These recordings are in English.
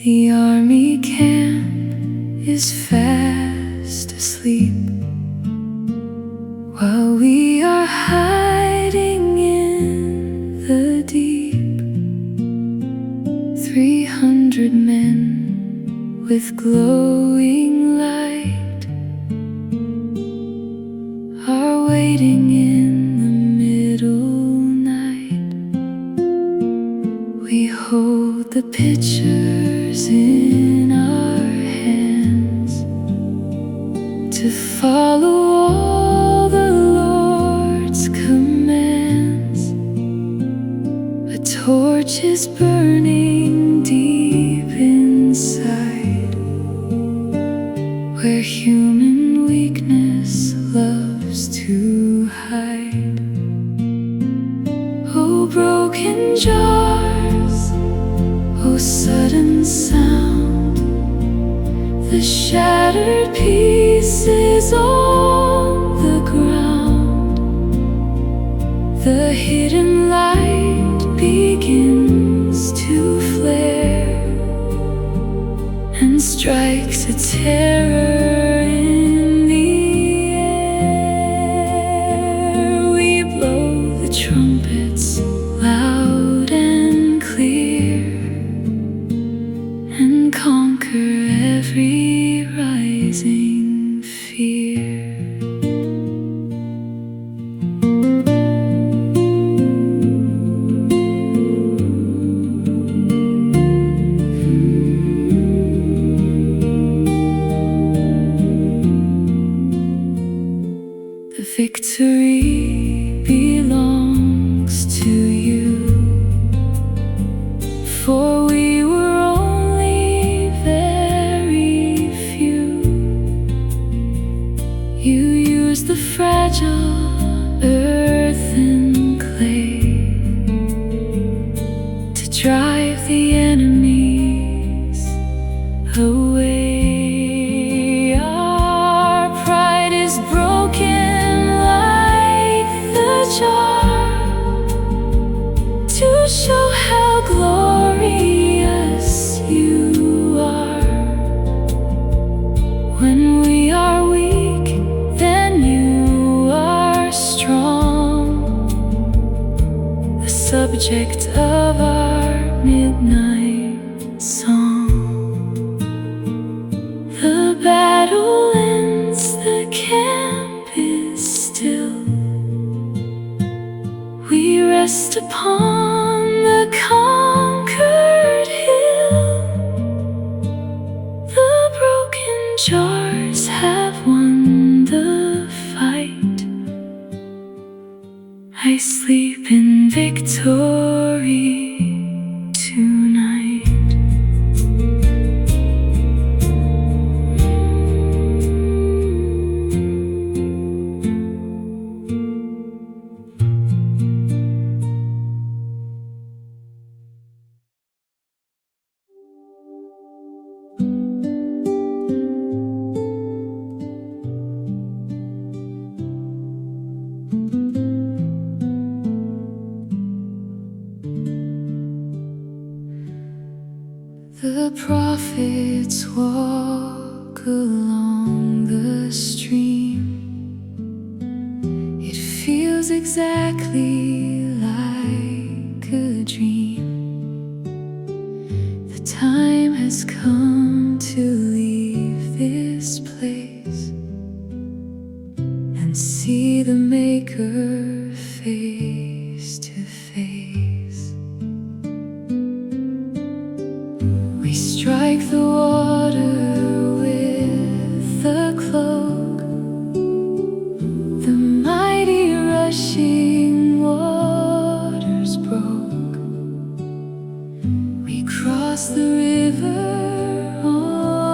The army camp is fast asleep, while we are hiding in the deep. 300 men with glowing light are waiting in the middle night. We hold the pictures in our hands to follow all the Lord's commands. A torch is burning deep inside, where human weakness loves to hide. Oh, broken jars, oh, sudden sound, the shattered pieces on the ground. The hidden light begins to flare and strikes a terror in the air. We blow the trumpets loud and clear and conquer every rising fear. The victory belongs to you, for we were only very few. You used the fragile earth and clay to drive the enemies away. Our pride is broken like the jar, to show how glorious you are. When we are weak, then you are strong, the subject of our midnight song. The battle ends, the camp is still. We rest upon the conquered hill. The broken jars have won the fight. I sleep in victory tonight. The prophets walk along the stream. It feels exactly like a dream. The time has come to leave this place and see the Maker face to face. We strike the water with the cloak, the mighty rushing waters broke. We cross the river on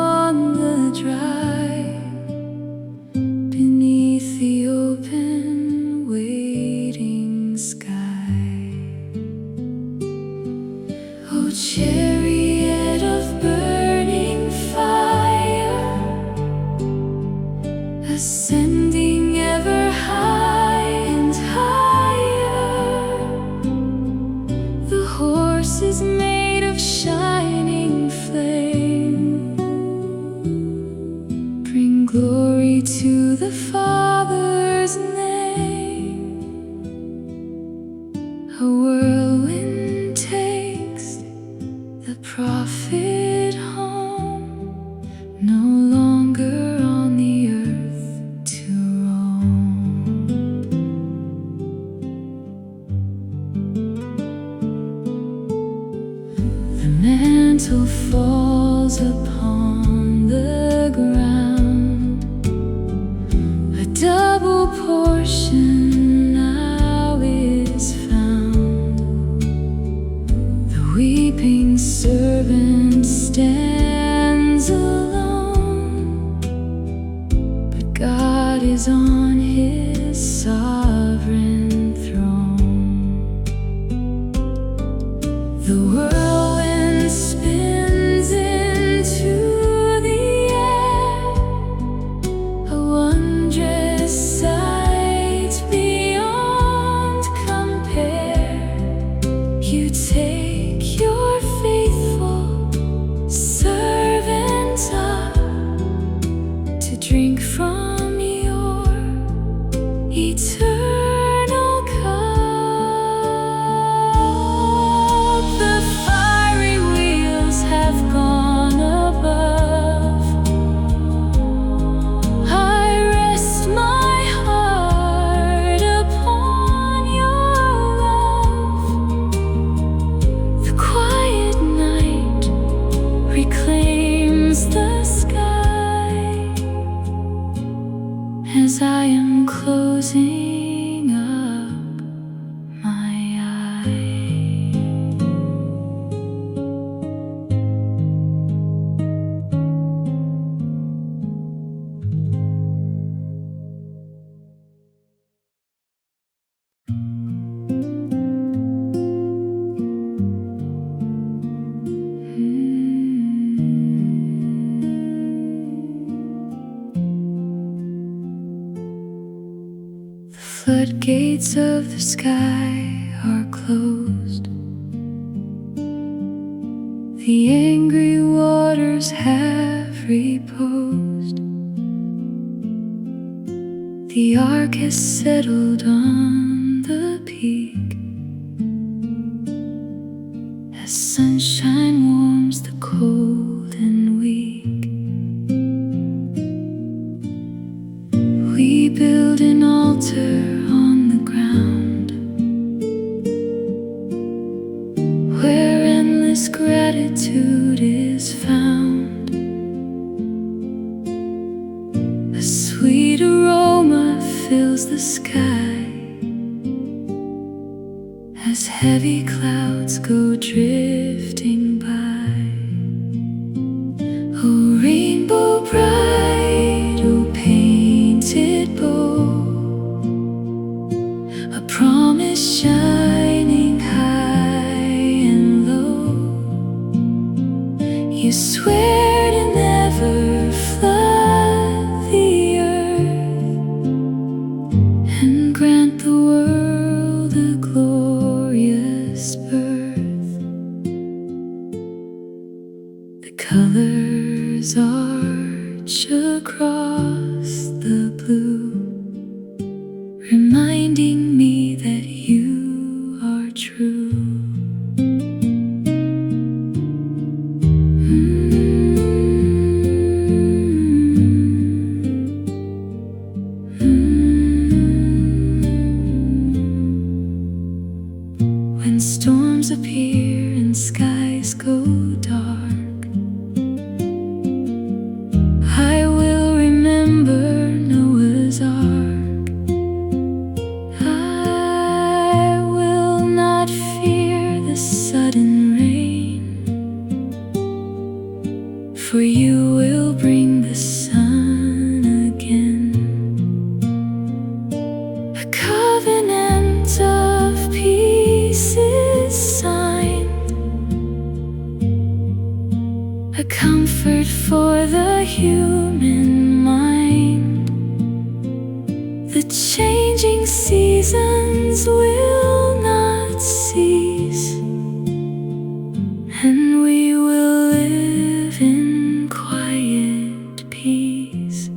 glory to the Father's name. A whirlwind takes the prophet home, no longer on the earth to roam. The mantle falls upon the ground, a double portion now is found. The weeping servant stands alone, but God is on his sovereign throne. The whirlwind spins into the air, a wondrous sight beyond compare. You take your faithful servant up to drink from your eternal cup. The fiery wheels have gone above. I rest my heart upon your love. The quiet night reclaims the sky as I am closing up my eyes. The floodgates of the sky are closed. The angry waters have reposed. The ark has settled on the peak as sunshine warms the cold and weak. We build an altar on the ground where endless gratitude is found. A sweet aroma fills the sky as heavy clouds go drifting by. Oh, rainbow bright, oh, painted bow, a promise shining high and low. You swear to never flood the earth and grant the world a glorious birth. The colors arch across the blue, reminding me that you are true. When storms appear and skies go dark, I will remember Noah's Ark. I will not fear the sudden rain, for you will bring the sun again. A covenant of peace is signed, a comfort for the human mind. The changing seasons will not cease, and we will live in quiet peace.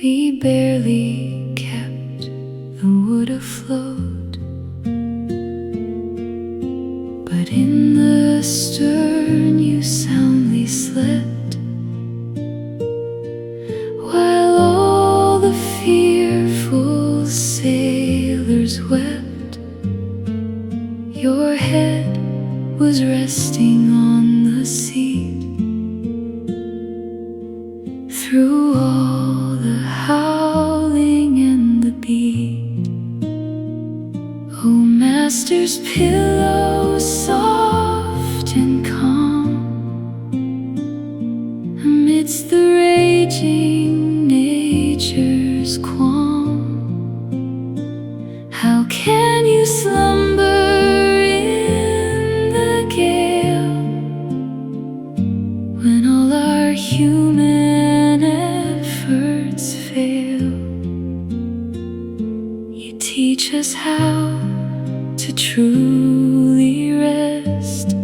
We barely kept the wood afloat, but in the stern you soundly slept, while all the fearful sailors wept. Your head was resting on the seat. Through all the howling and the beat, oh, master's pillow soft and calm, amidst the raging nature's qualm. How can you slumber in the gale, when all our human efforts fail? You teach us how to truly rest,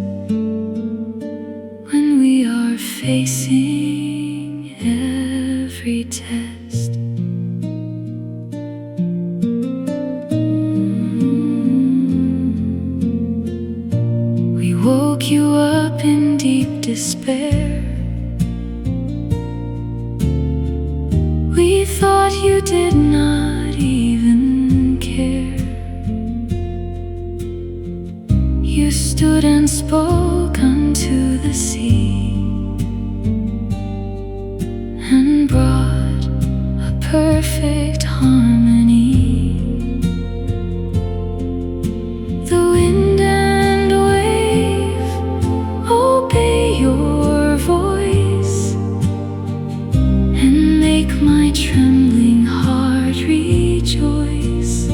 when we are facing every test. We woke you up in deep despair. We thought you did not even care. You stood and spoke unto the sea, and brought a perfect harmony. The wind and wave obey your voice, and make my trembling heart rejoice.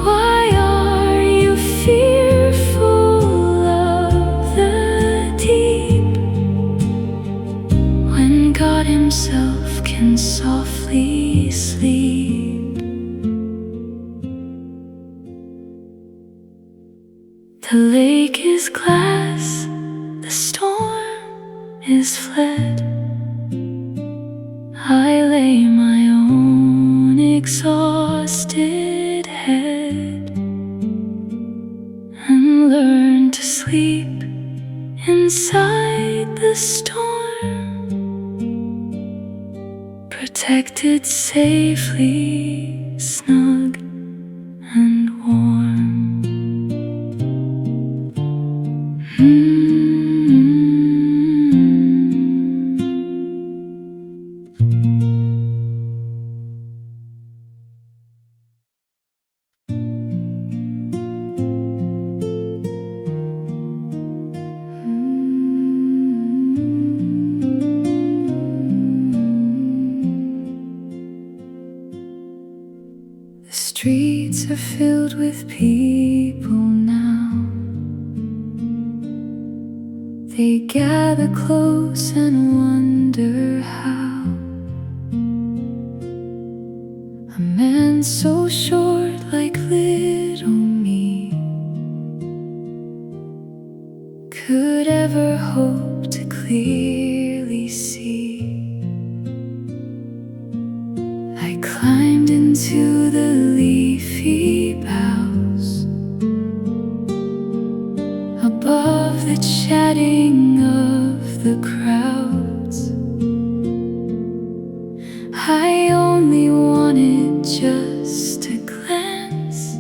Why are you fearful of the deep, when God Himself can softly sleep? The lake is glass, the storm is fled. I lay my own exhausted head, and learn to sleep inside the storm, protected safely, snug and warm. The streets are filled with people now. They gather close and wonder how a man so short like little me could ever hope to clearly see. I climbed into the leafy boughs, above the chatting of the crowds. I only wanted just a glance,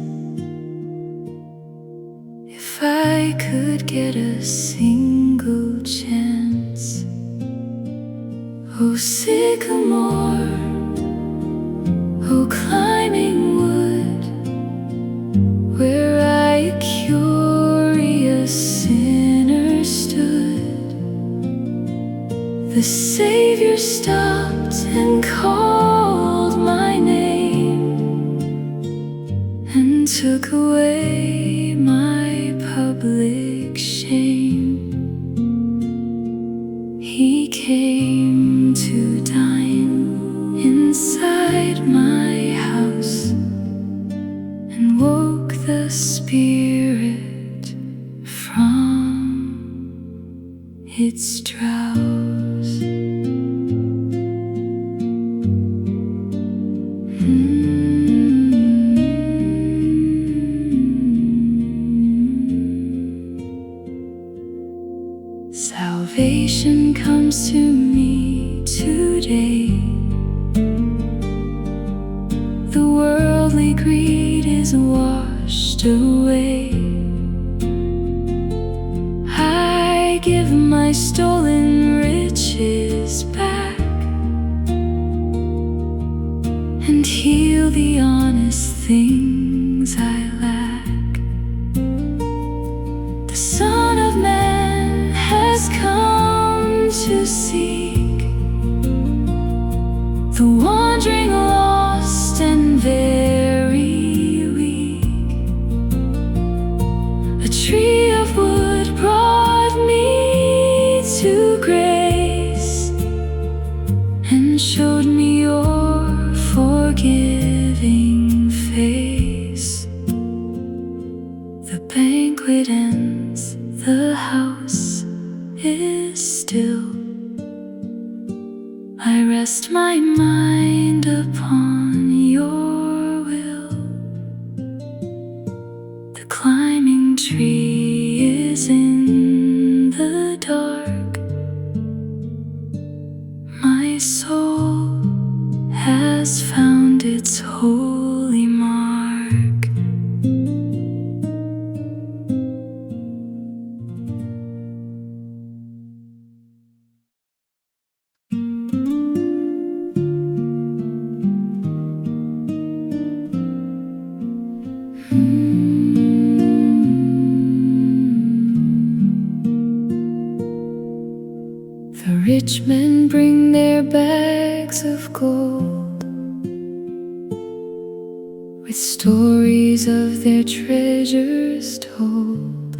if I could get a single chance. Oh, sycamore, oh, climbing wood, where I, a curious sinner, stood, the Savior stopped and called my name, and took away my public shame. He came to dine inside my house, and woke the spirit from its drowse. washed away. I give my stolen riches back and heal the honest things I lack. The Son of Man has come to seek the wandering, lost, and very weak. A tree of wood brought me to grace and showed me your forgiving face. The banquet ends, the house is still. I rest my mind upon your will. The climbing tree is in the dark. My soul has found its holy mark. The rich men bring their bags of gold with stories of their treasures told.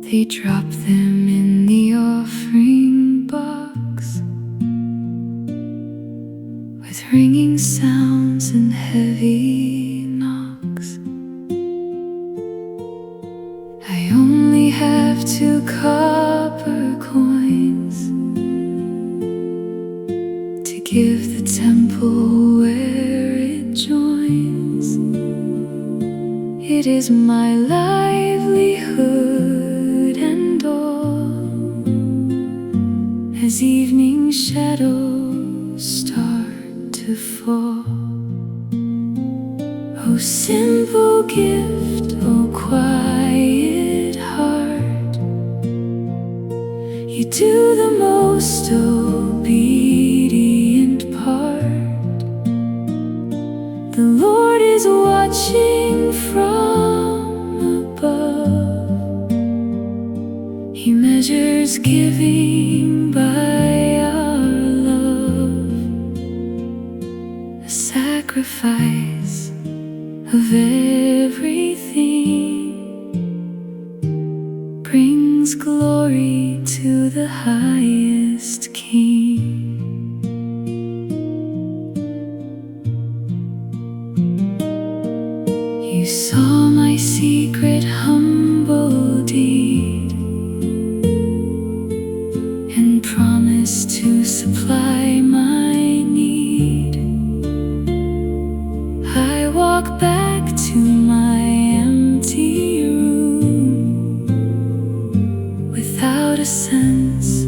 They drop them in the offering box with ringing sounds and heavy knocks. I only have 2 copper coins to give the temple where it joins. It is my livelihood and all, as evening shadows start to fall. Oh simple gift, oh quiet heart, you do the most obedient part. The Lord is watching from above. He measures giving by our love, a sacrifice of everything brings glory to the highest King. You saw my secret humble deed and promised to supply my need. I walk back to my empty room without a sense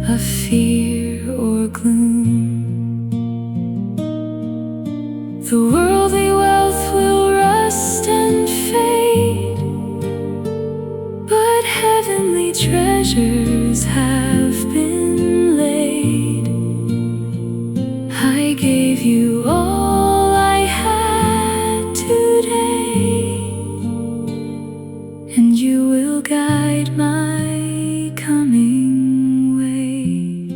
of fear or gloom. The worldly wealth will rust and fade, but heavenly treasures have been laid. I gave you all I had today, and you will guide my coming way.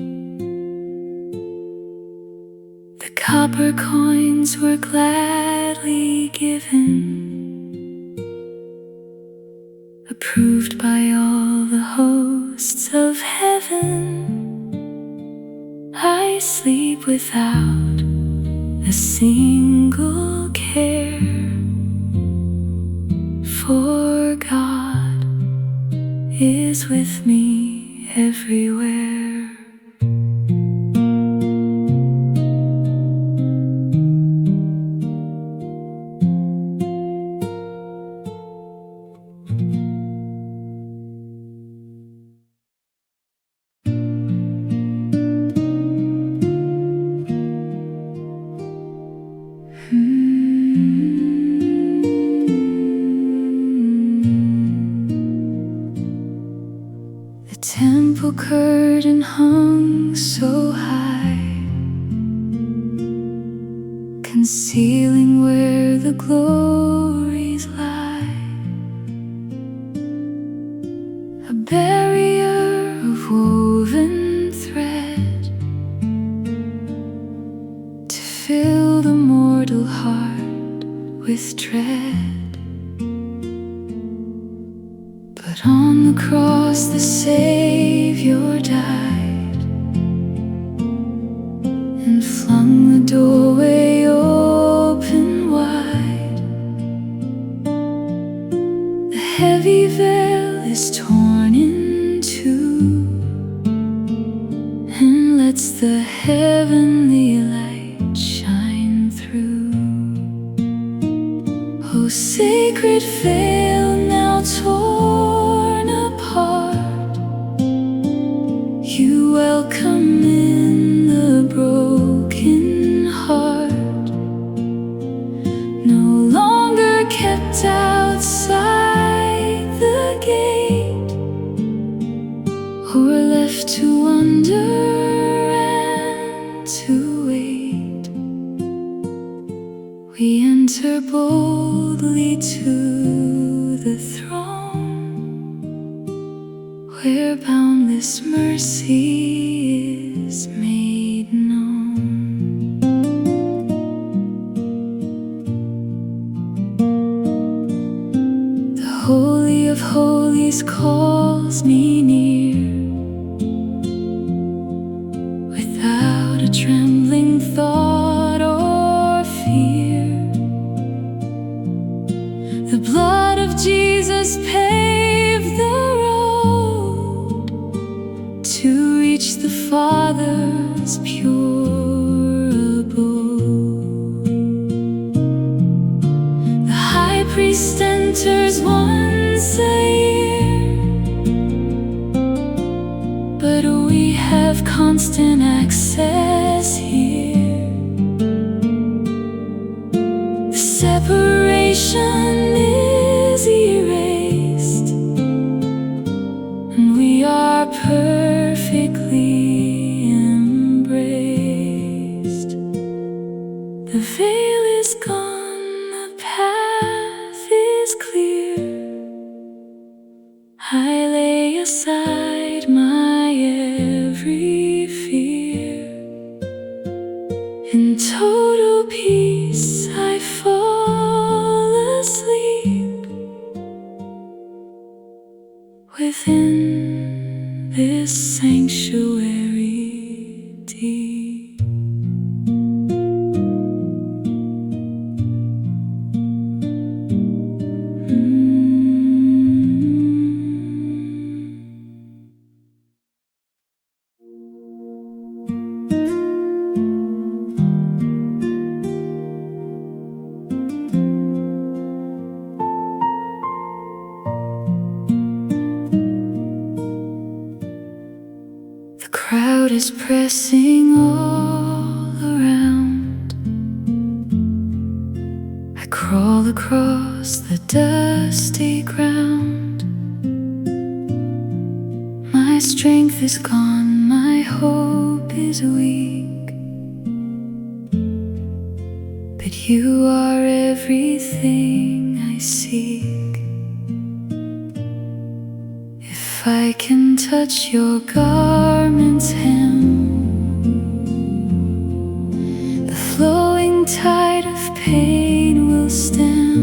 The copper coins were gladly given, approved by all the hosts of heaven. I sleep without a single care, for God is with me everywhere. rising so high, concealing where the glories lie. A barrier of woven thread to fill the mortal heart with dread. But on the cross the Savior died and flung the doorway open wide. The heavy veil is torn in two and lets the heavenly light shine through. Oh, sacred veil now torn apart, you welcome in the broken heart. No longer kept outside the gate, or left to wonder and to wait. We enter boldly to the throne, where boundless mercy is made known. The Holy of Holies calls me near, without a trembling thought or fear. The blood of Jesus paved the road to reach the Father's pure abode. The high priest enters once a year, but we have constant access here. The separation is erased, and we are perfectly embraced. The veil is gone, the path is clear. I lay aside my every fear. In total peace I fall asleep within this sanctuary deep. The crowd is pressing all around. I crawl across the dusty ground. My strength is gone, my hope is weak, but you are everything I seek. If I can touch your garment's hem, the flowing tide of pain will stem.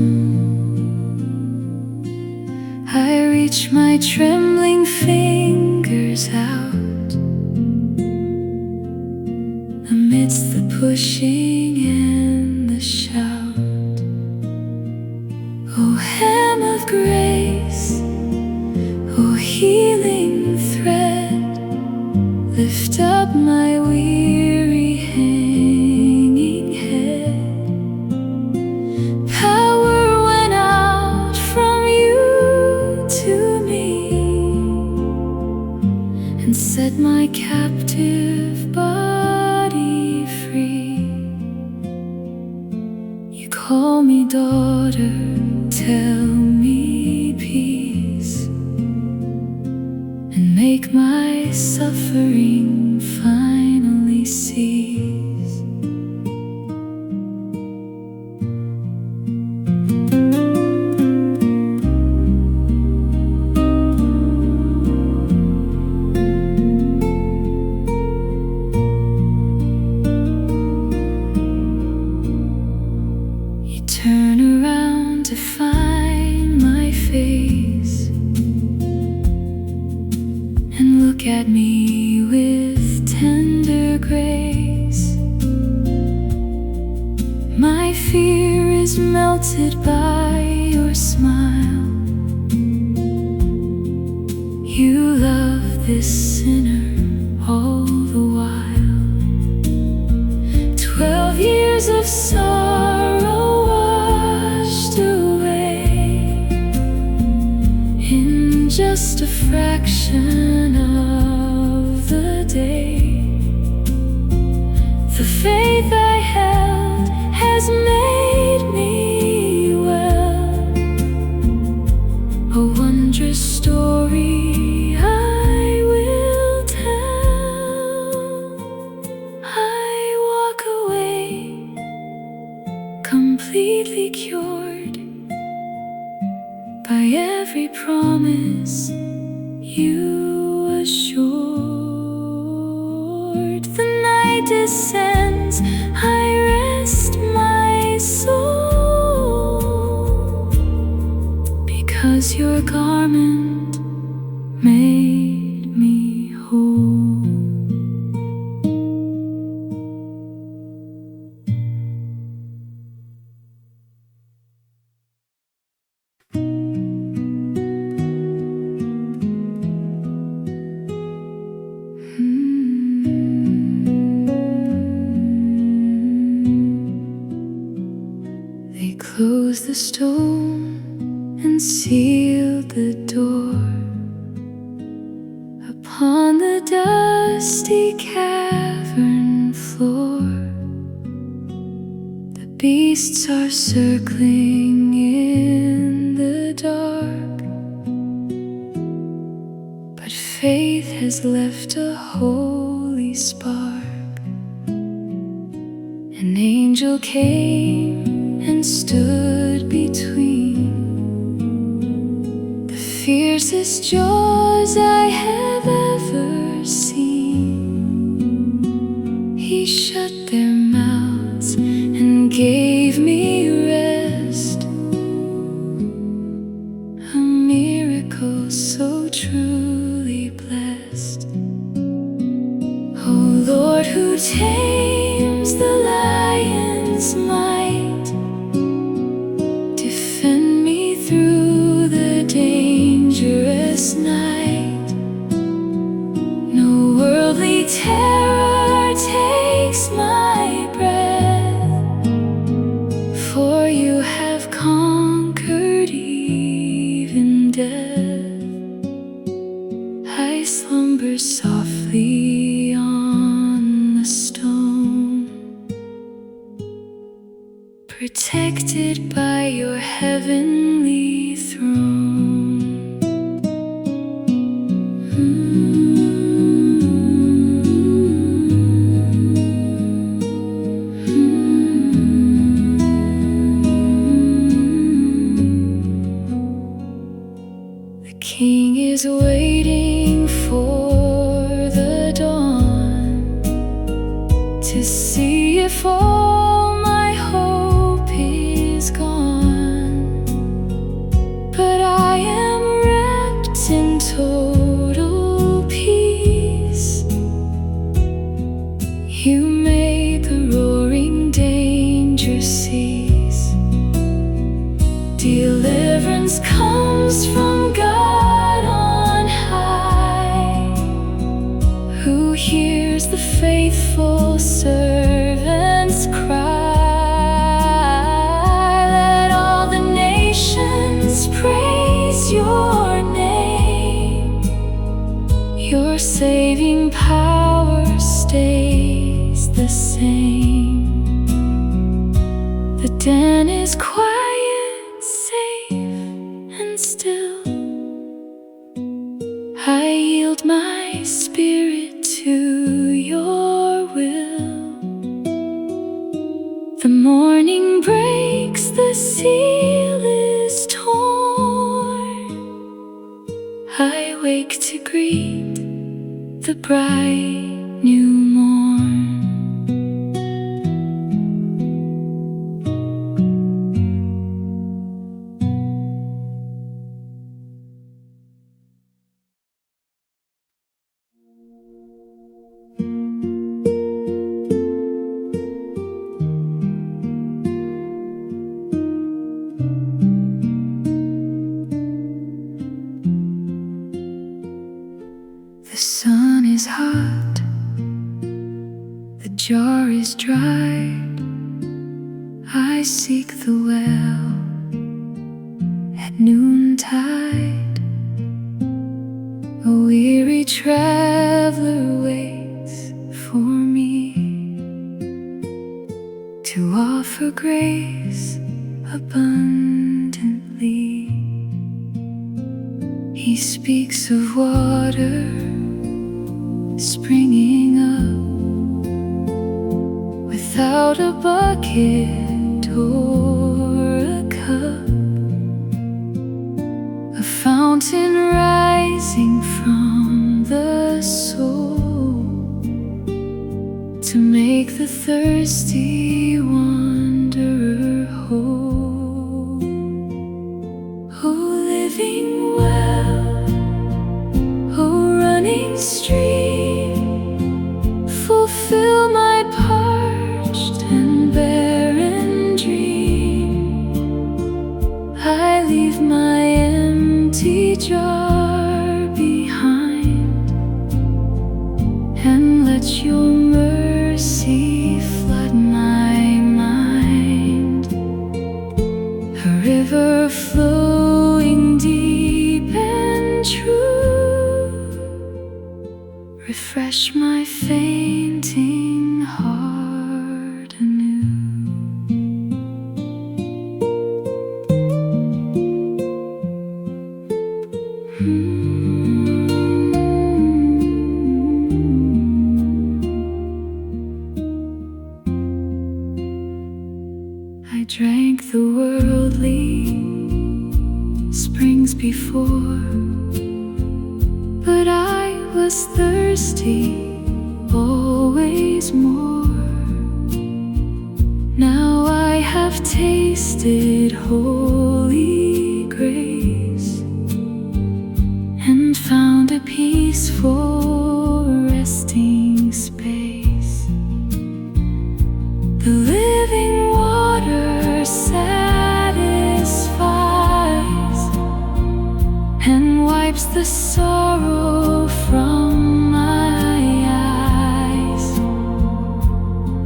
I reach my trembling fingers out amidst the pushing and the shout. Oh, hem of grace, oh, healing thread, lift up my weary hanging head. Power went out from you to me and set my captive body free. You call me daughter, tell me peace, and make my suffering fun. melted by your smile. You love this sinner all the while. 12 years of sorrow washed away in just a fraction of the day. The faith I held has made me well, a wondrous story I will tell. I walk away completely cured by every promise you assured. The night descends, I rest my soul, because your garment made me whole. They closed the stone and sealed the door upon the dusty cavern floor. The beasts are circling in the dark, but faith has left a holy spark. An angel came and stood between the fiercest joys I have ever seen. He shut their mouths and gave me rest, a miracle so truly blessed. Oh Lord, who tames the lion's might, defend me through the dangerous night. No worldly terror takes my breath, for you have conquered even death. I slumber softly on the stone, protected by your heavenly throne. The King is waiting for the dawn to see if all my hope is gone. But I am wrapped in total peace. You made the roaring danger cease. Deliverance comes from God on high, who hears the faithful servant's cry. Let all the nations praise your name. Your saving power stays the same. The den is quiet, safe, and still. I yield my spirit to your will. The morning breaks, the seal is torn. I wake to greet the bright new morn. jar is dry, I seek the well. At noontide, a weary traveler waits for me to offer grace abundantly. He speaks of water springing up without a bucket or a cup, a fountain rising from the soul to make the thirsty wanderer whole. Oh, living well, oh, running stream, fulfill my parched and barren dream. I leave my empty jar behind, and let your mercy flood my mind. A river flowing deep and true, refresh my fainting heart anew. I drank the worldly springs before, but I was thirsty always more. Now I have tasted holy grace and found a peaceful resting space. The living water satisfies and wipes the sorrow from my eyes.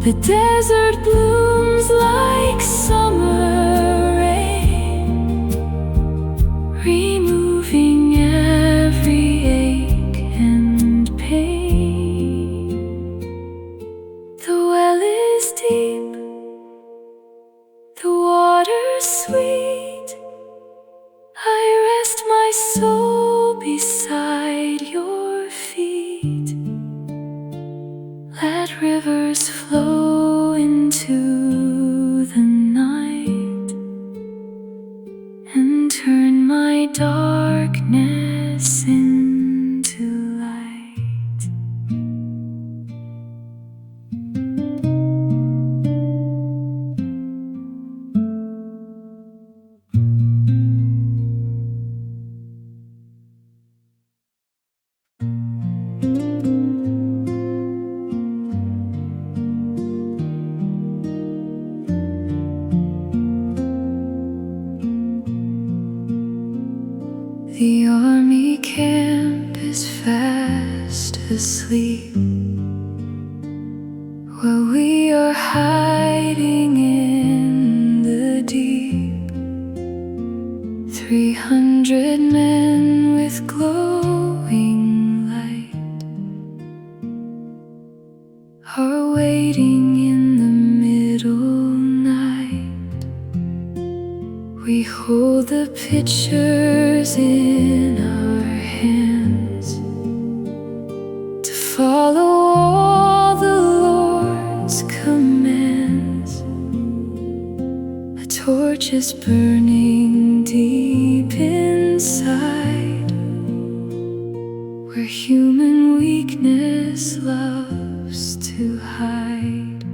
The desert blooms like summer rain, removing every ache and pain. The well is deep, the water sweet. I rest my soul beside your feet. Let rivers flow into the night and turn my darkness into light. The army camp is fast asleep, while we are hiding in the deep. 300 men with glowing light are waiting in the middle night. We hold the pictures in our hands to follow all the Lord's commands. A torch is burning deep inside, where human weakness loves to hide.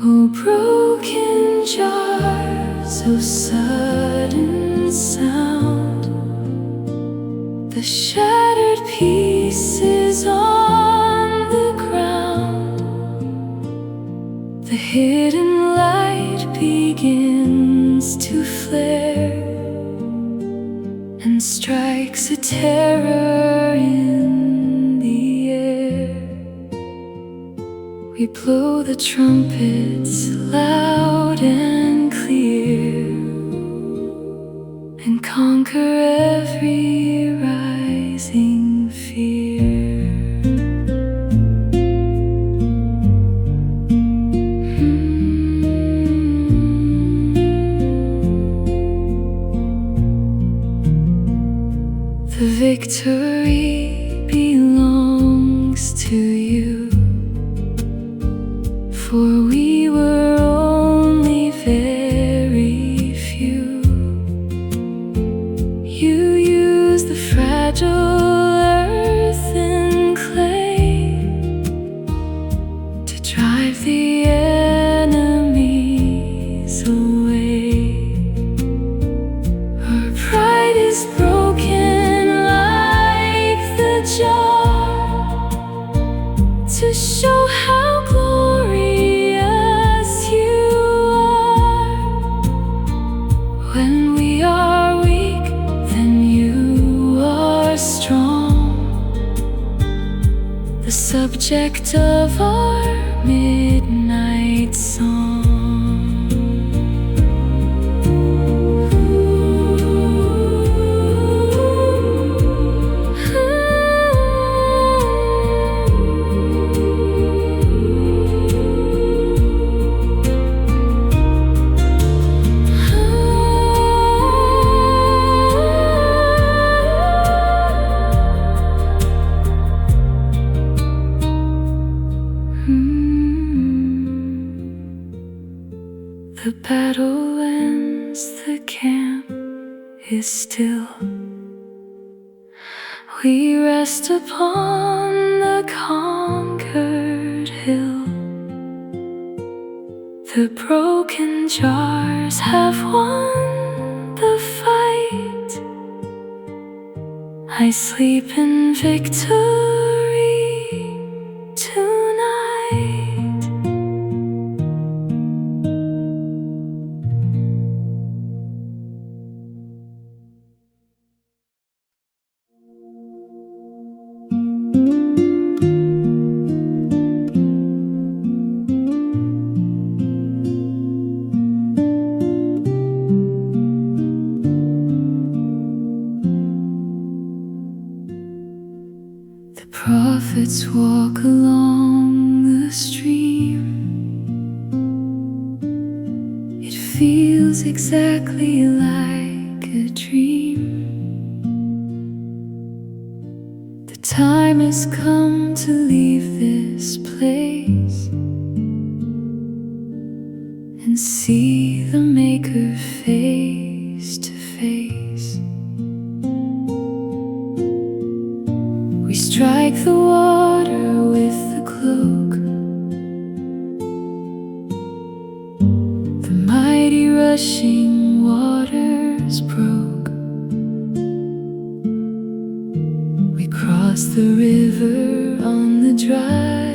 Oh, broken jars of sudden sound, the shattered pieces on the ground. The hidden light begins to flare and strikes a terror in the air. We blow the trumpets loud and clear and conquer every rising fear. The victory belongs to you, for we were only very few. You used the fragile earthen clay to drive the enemies away. Our pride is broken like the jar, to show how glorious you are. When we are weak, then you are strong, the subject of our midnight song. The battle ends, the camp is still. We rest upon the conquered hill. The broken jars have won the fight. I sleep in victory tonight. The prophets walk along the stream. It feels exactly like a dream. The time has come to leave this place and see the Maker face to face. We strike the water with the cloak. The mighty rushing waters broke. We cross the river on the dry,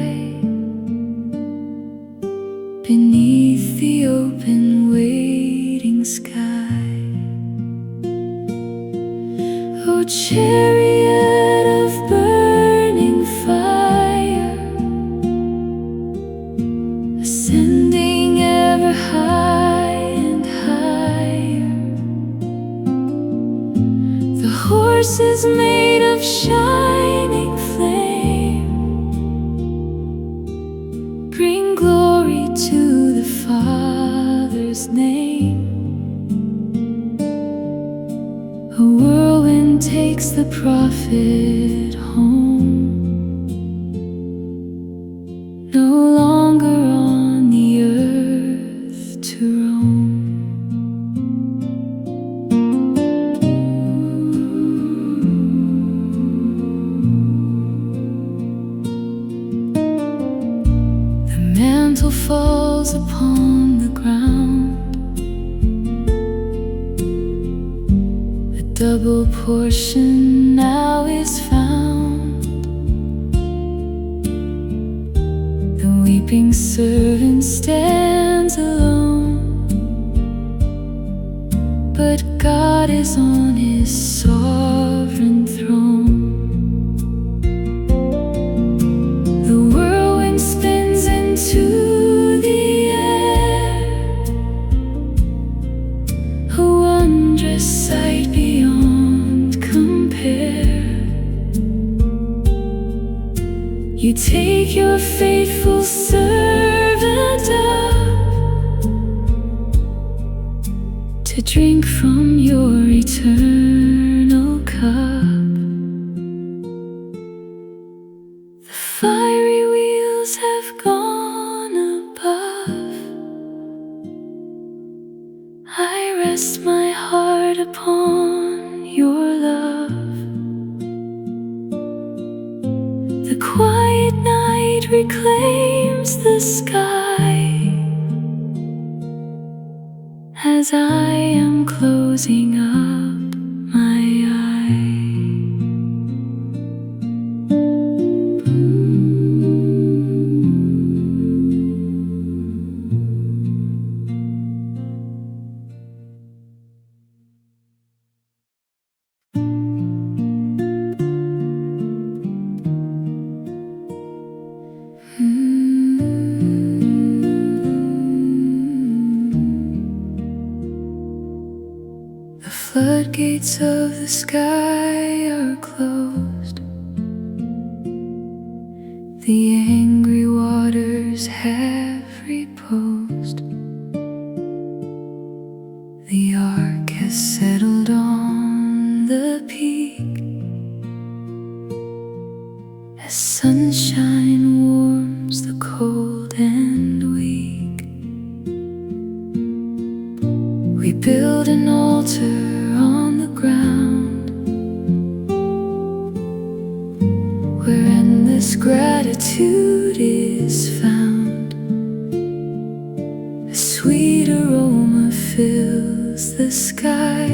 beneath the open waiting sky. Oh, chariot of burning fire, ascending ever high and higher. The horse is made of shining flame. Bring glory to the Father's name. A whirlwind takes the prophet home, no longer on the earth to roam. The mantle falls upon the ground. Double portion now is found. The weeping servant stands alone, but God is on his sovereign throne. The whirlwind spins into drink from your eternal cup. The fiery wheels have gone above. I rest my heart upon your love. The quiet night reclaims the sky as I am closing up my The floodgates of the sky are closed. The angry waters have reposed. The ark has settled on the peak as sunshine warms the cold and weak. We build an altar on the ground where endless gratitude is found. A sweet aroma fills the sky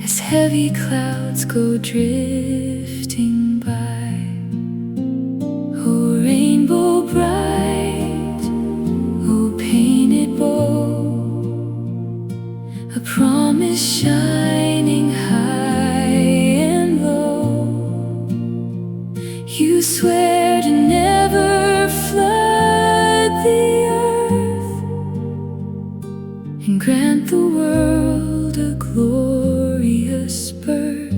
as heavy clouds go drifting by. Oh, rainbow bright, oh, painted bow, a promise shining high and low. You swear to never flood the earth and grant the world a glorious birth.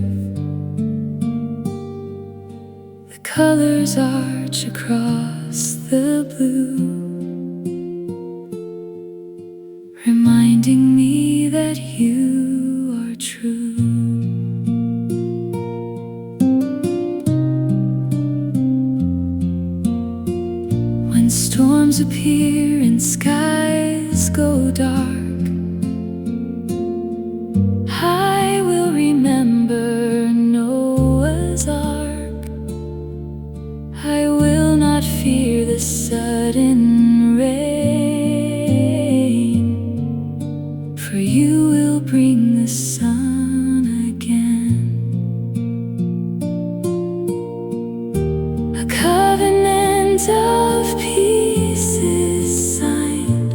The colors arch across the blue, reminding me that you are true. When storms appear and skies go dark, I will remember Noah's Ark. I will not fear the sudden rain, for you will bring the sun again. A covenant of peace is signed,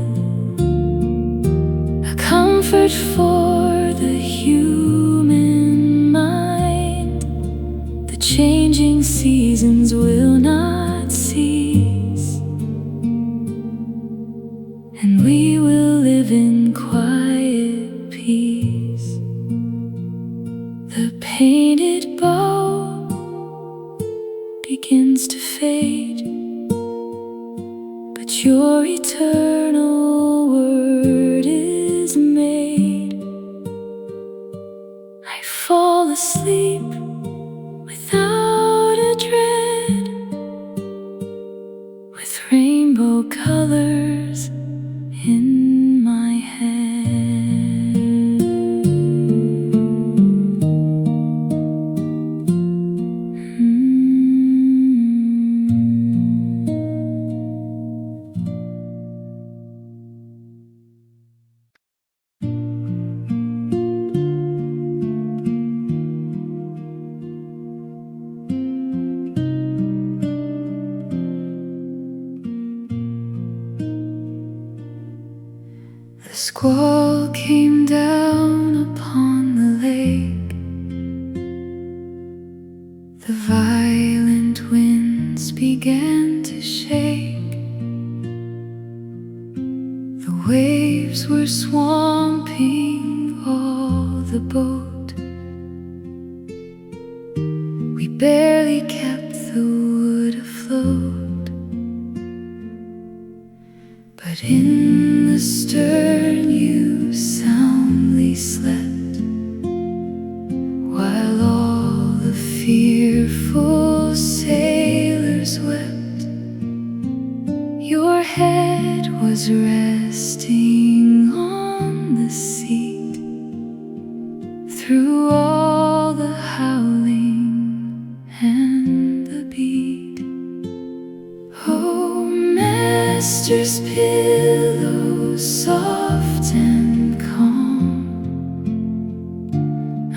a comfort for the human mind. The changing seasons will not cease, and we will live in quiet peace. The painted bow begins to fade, but your eternal word is made. I fall asleep without a dread, with rainbow colors in my head. The squall came down upon the lake. The violent winds began to shake. The waves were swamping all the boat. We barely kept the wood afloat, but in the stern was resting on the seat through all the howling and the beat. Oh, master's pillow soft and calm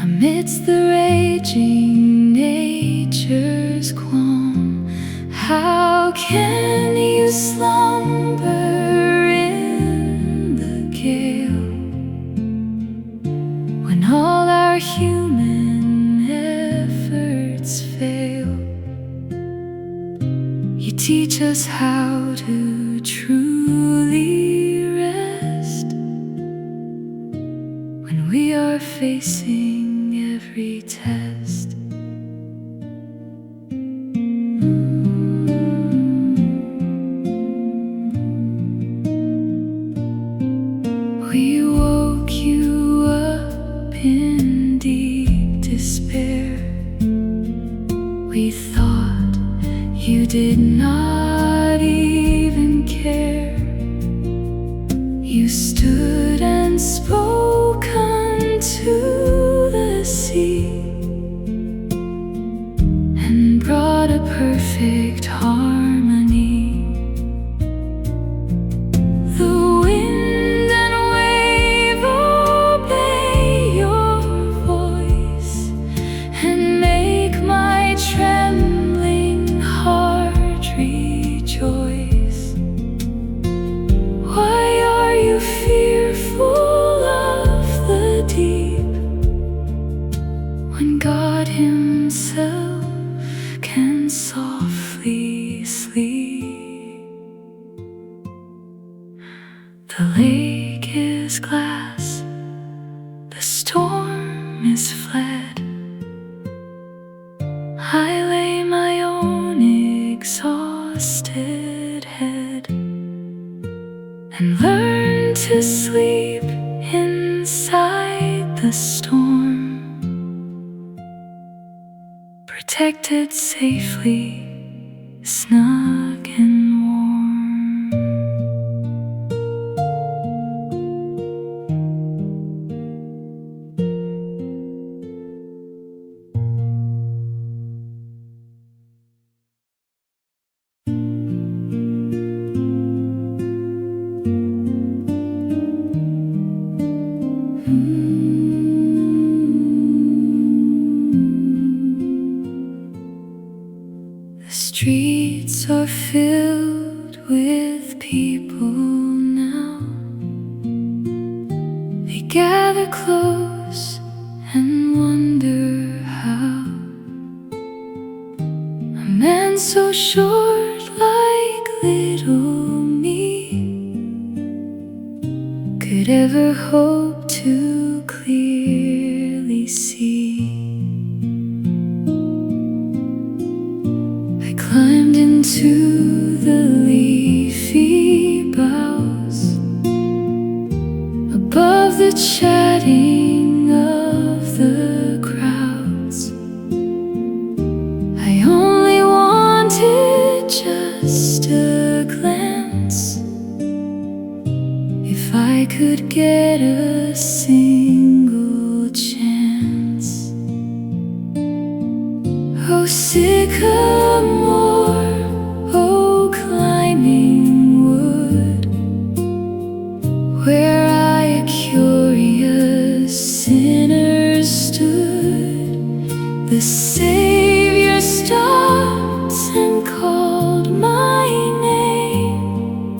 amidst the raging nature's qualm. How can you slumber in the gale when all our human efforts fail? You teach us how to truly rest when we are facing every test. We woke you up in deep despair. We thought you did not even care. You stood and spoke unto the sea and brought a perfect harmony. The wind and wave obey your voice and make my trembling heart rejoice. Why are you fearful of the deep when God Himself can softly sleep? The lake is glass, the storm is fled. I lay my own exhausted head and learn to sleep inside the storm, protected safely, snug and warm. The streets are filled with people now. They gather close and wonder how a man so short like little me could ever hope to clearly see. Climbed into the leafy boughs above the chatting of the crowds. I only wanted just a glance. If I could get a single chance. Oh, sycamore, oh, climbing wood, where I, a curious sinner, stood, the Savior stopped and called my name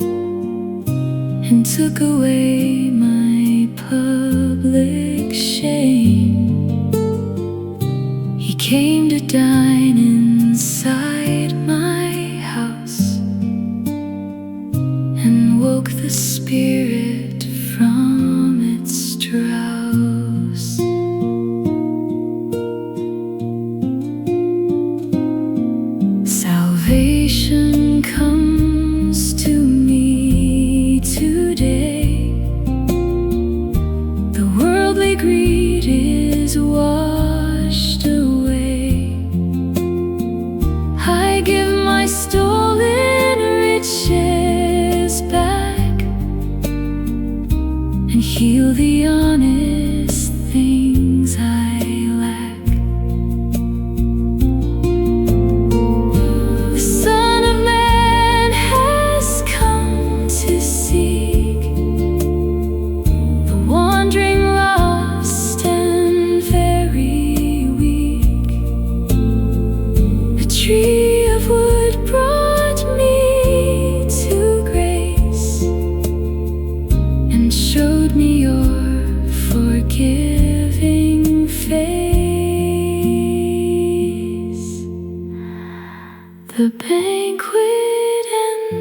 and took away my public shame. He came to dine inside my house and woke the spirit from its drowse. Salvation comes to me today. The worldly greed is washed away. I give my stolen riches back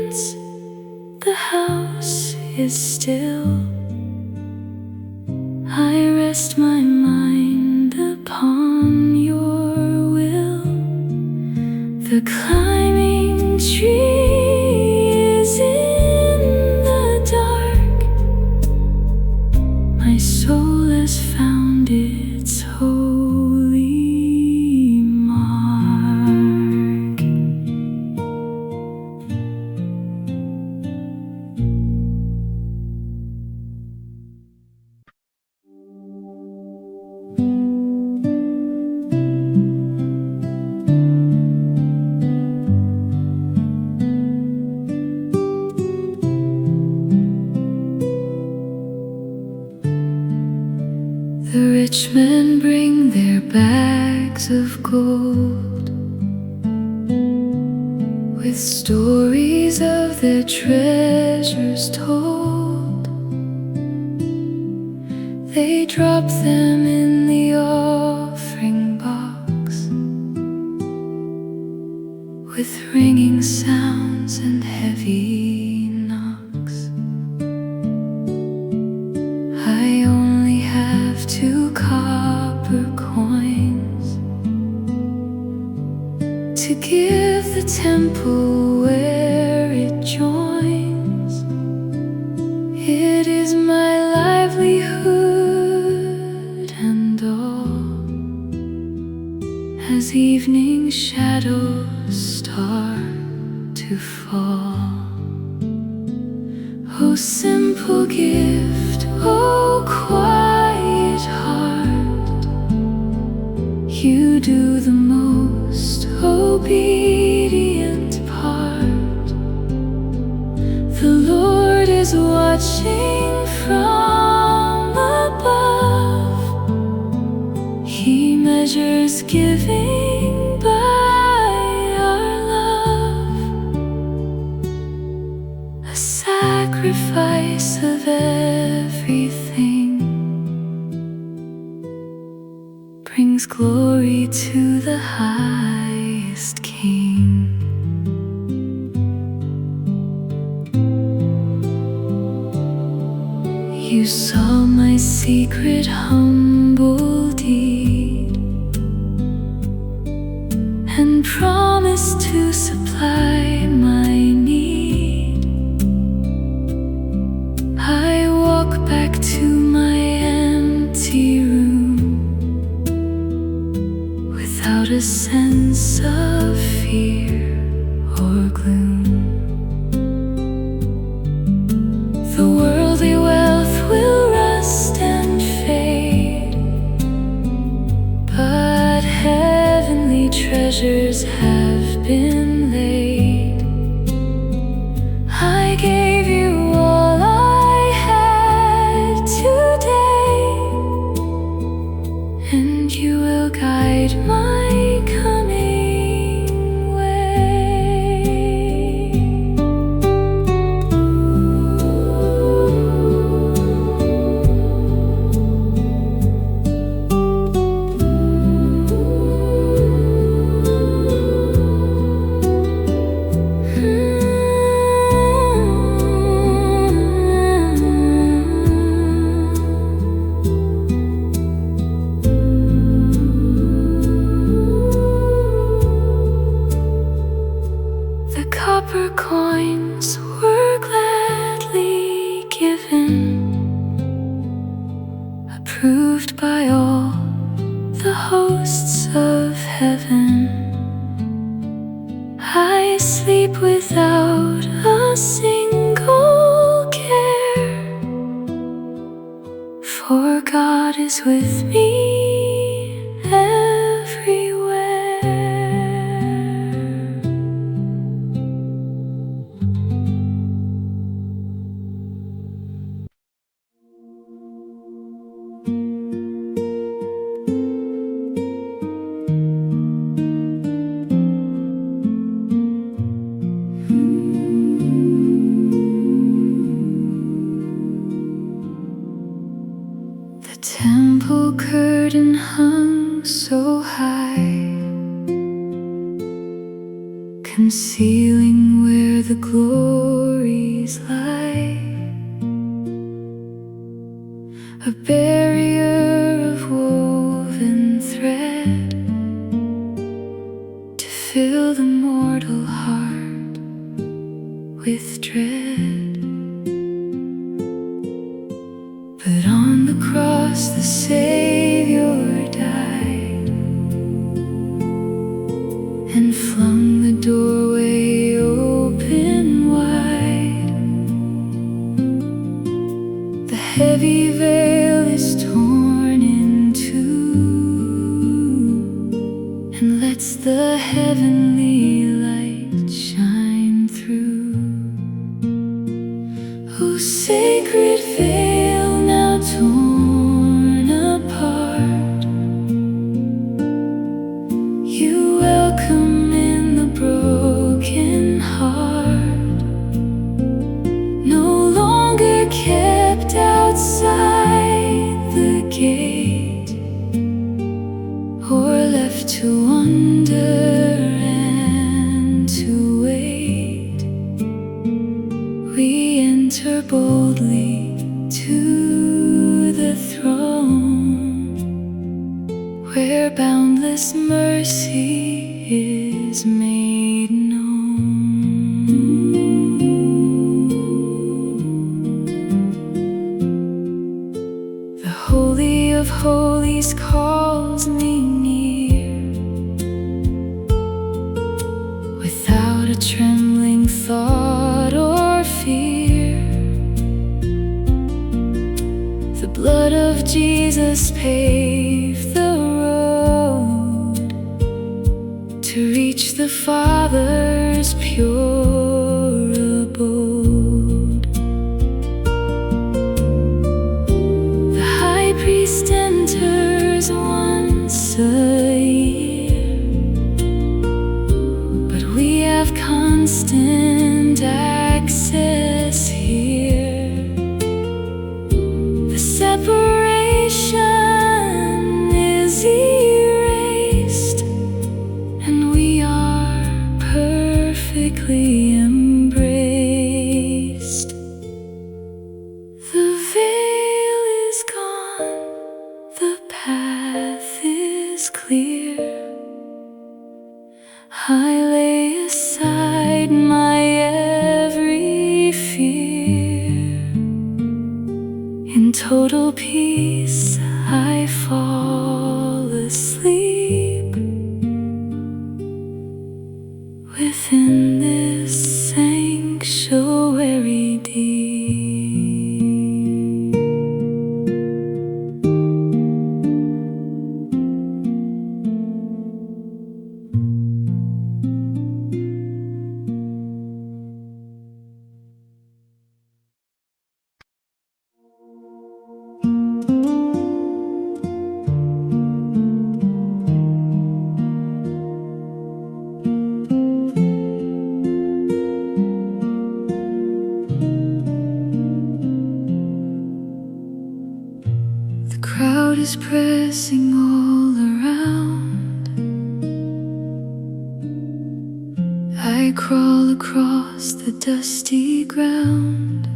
silence, the house is still. I rest my mind upon your will. The climbing tree is in the dark. My soul has found its holy mark. The rich men bring their bags of gold, with stories of their treasures told. They drop them in the offering box, with ringing sounds and heavy knocks. I only have 2 copper coins to give the temple where it joins. It is my livelihood and all, as evening shadows start to fall. Oh simple gift, oh quiet heart, you do the most obedient part. The Lord is watching from above. He measures giving by our love, a sacrifice of everything brings glory to the highest King. You saw my secret humble deed and promised to supply my need. I walk back to my empty room without a sense of fear or gloom. The worldly wealth will rust and fade, but heavenly treasures have been laid. I gave you all I had today, and you will guide my coming way. The copper coins were gladly given, approved by all the hosts of heaven. I sleep without a single care, for God is with me everywhere. The temple curtain hung so high, concealing where where the glories lie, a barrier of woven thread to fill the mortal heart with dread. But on the cross the Savior died and flung the doorway open wide. The heavy veil is torn in two and lets the heavenly light shine through. Oh, sacred veil now torn apart, you welcome in the broken heart, no longer kept outside the gate or left to wonder and to wait. We enter boldly to the throne, where boundless mercy is made known. The Holy of Holies calls me near, without a trembling thought or fear. The blood of Jesus paved the road to reach the Father's pure abode. The high priest enters once a year, but we have constant access here. The separation is erased, and we are perfectly embraced. The veil is gone, the path is clear. I lay aside my every fear. In total peace I fall asleep within this sanctuary deep. The crowd is pressing all around. I crawl across the dusty ground.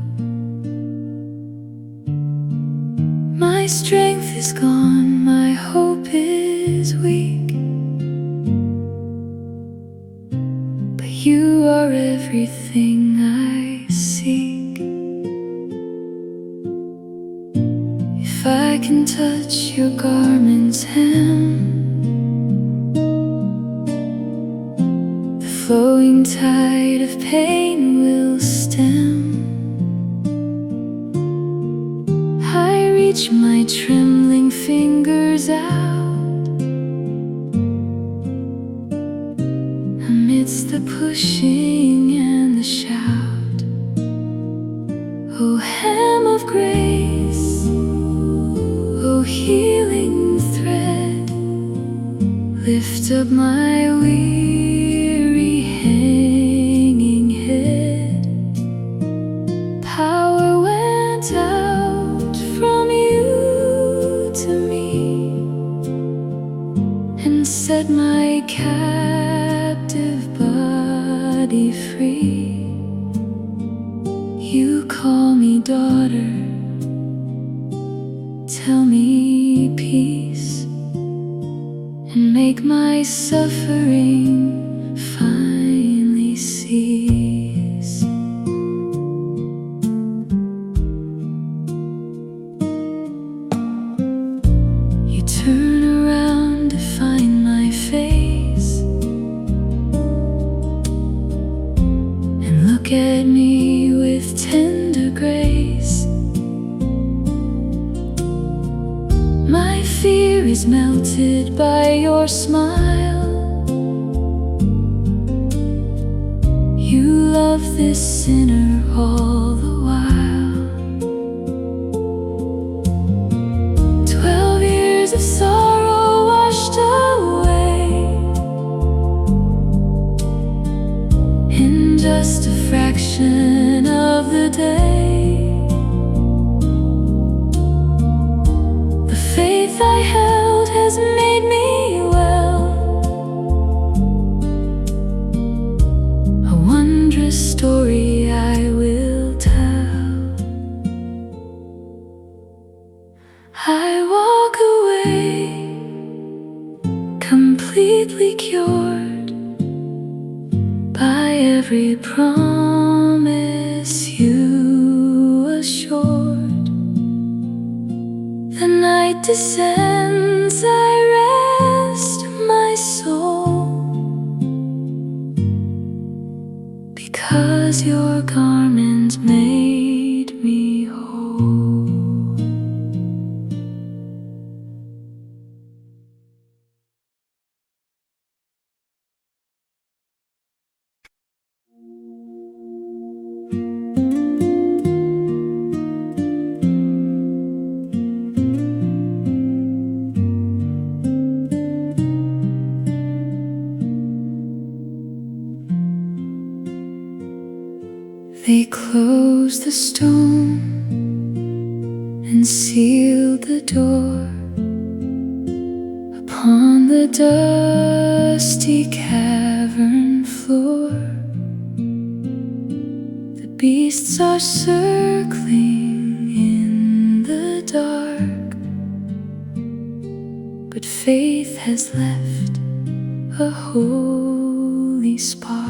My strength is gone, my hope is weak, but you are everything I seek. If I can touch your garment's hem, the flowing tide of pain will stem. I reach my trembling fingers out amidst the pushing and the shout. Oh, hem of grace, oh, healing thread, lift up my weary hanging head. Power went out from you to me and set my captive body call me daughter, tell me peace, and make my suffering finally cease. You turn around to find my face and look at me with tender grace. My fear is melted by your smile. You love this sinner all the while. 12 years of sorrow washed away in just a fraction of the day. The faith I held has made me well, a wondrous story I will tell. I walk away completely cured by every promise you assured. The night descends, I rest my soul, because your garment made me whole. They closed the stone and sealed the door upon the dusty cavern floor. The beasts are circling in the dark, but faith has left a holy spark.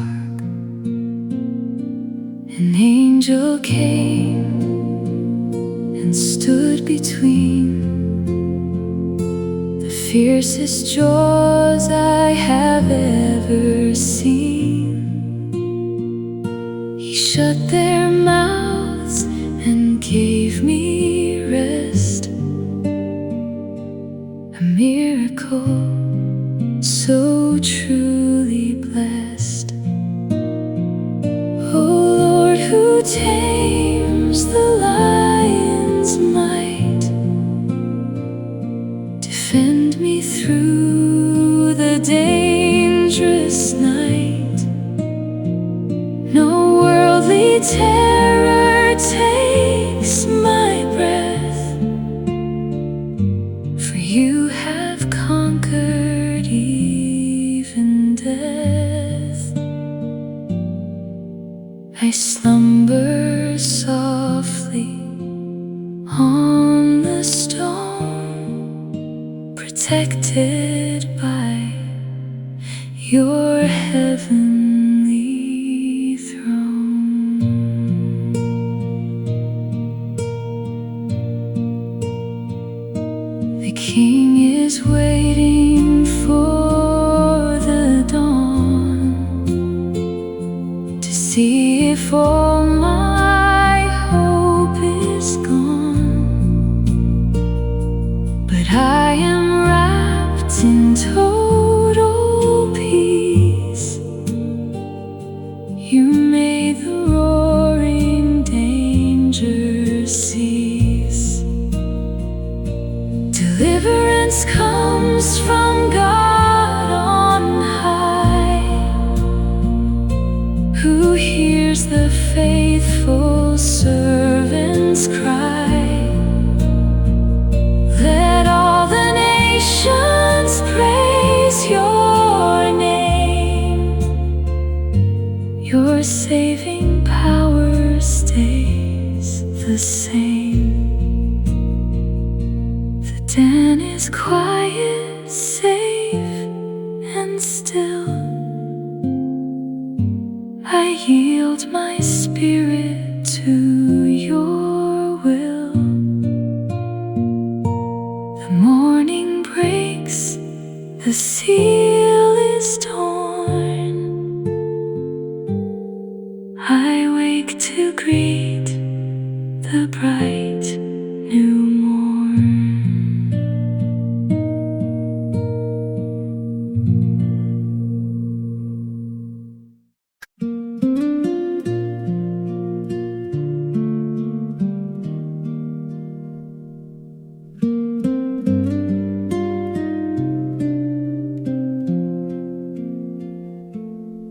An angel came and stood between the fiercest jaws I have ever seen. He shut their mouths and gave me rest, a miracle so truly blessed. Who tames the lion's might, defend me through the dangerous night. No worldly terror takes my breath, for you have conquered even death. I slumber softly on the stone, protected by your heavenly throne. The King is waiting for the dawn to see if all my hope is gone. But I am wrapped in total peace. You made the roaring danger cease. Deliverance comes from God on high, who hears the faithful servant's cry. Let all the nations praise your name. Your saving power stays the same. The den is quiet, safe, and still. I yield my spirit to your will. The morning breaks, the seal is torn. I wake to greet the bright new morn.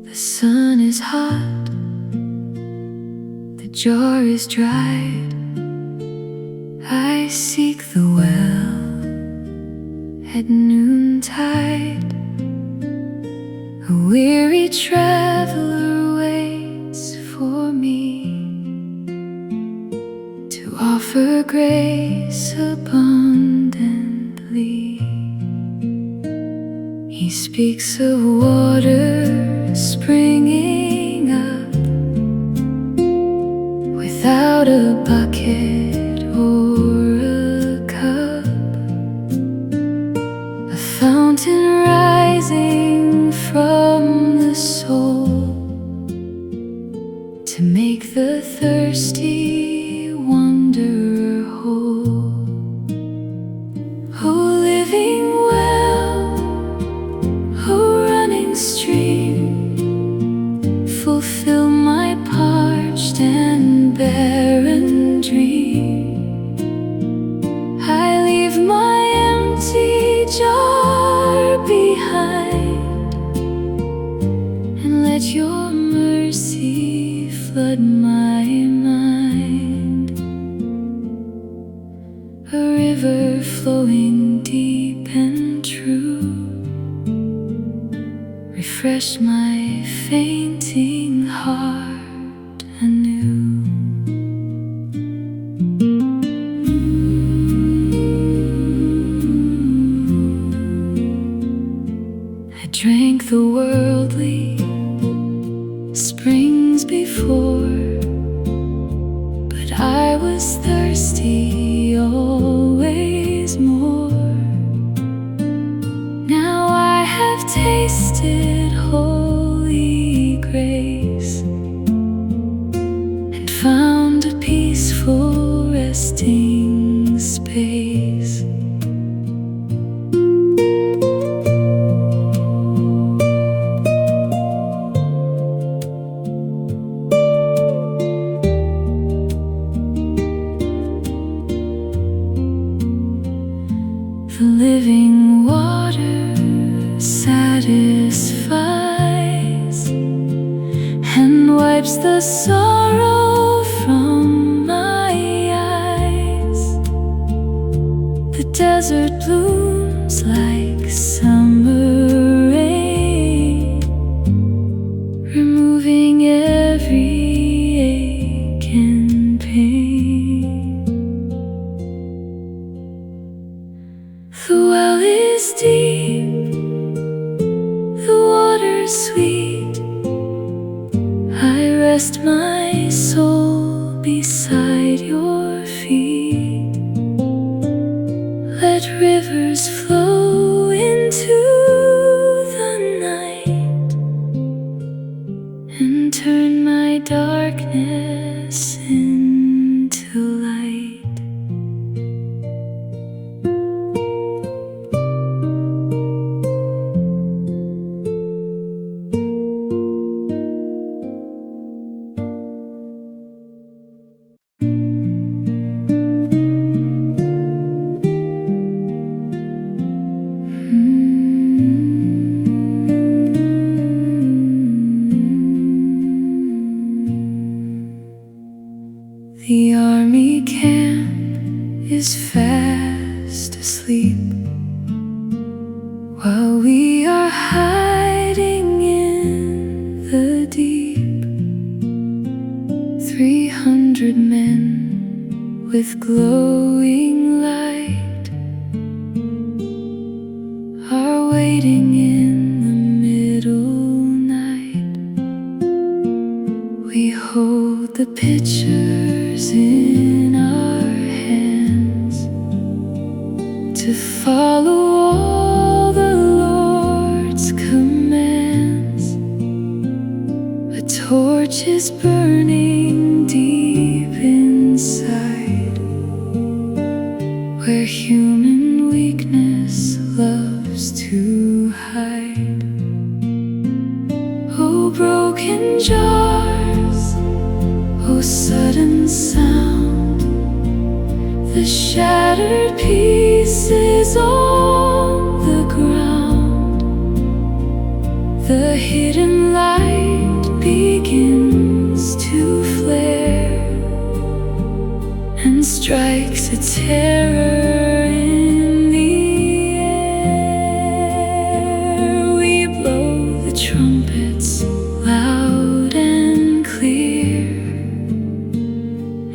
The sun is hot, the jar is dried. I seek the well at noontide. A weary traveler waits for me to offer grace abundantly. He speaks of water springing up without a bucket or a cup, a fountain rising from the soul to make the thirsty wanderer whole. Oh, living well, oh, running stream, fulfill my parched and barren dream. I leave my empty jar behind, and let your mercy flood my mind. A river flowing deep and true, refresh my fainting heart anew. I drank the worldly springs before, but I was thirsty always more. Now I have tasted holy grace and found a peaceful resting space. The living water satisfies and wipes the sorrow from my eyes. The desert blooms like summer rain, removing every ache and pain. The well is deep, the water sweet. I rest my soul beside your feet. Let rivers flow into the night and turn my darkness into light. The army camp is fast asleep, while we are hiding in the deep. 300 men with glowing light are waiting in the middle night. We hold the pictures in our hands to follow all the Lord's commands. A torch is burning deep inside, where human weakness loves to hide. Oh, broken jars, oh, sudden sound, the shattered pieces on the ground. The hidden light begins to flare and strikes a terror in the air. We blow the trumpets loud and clear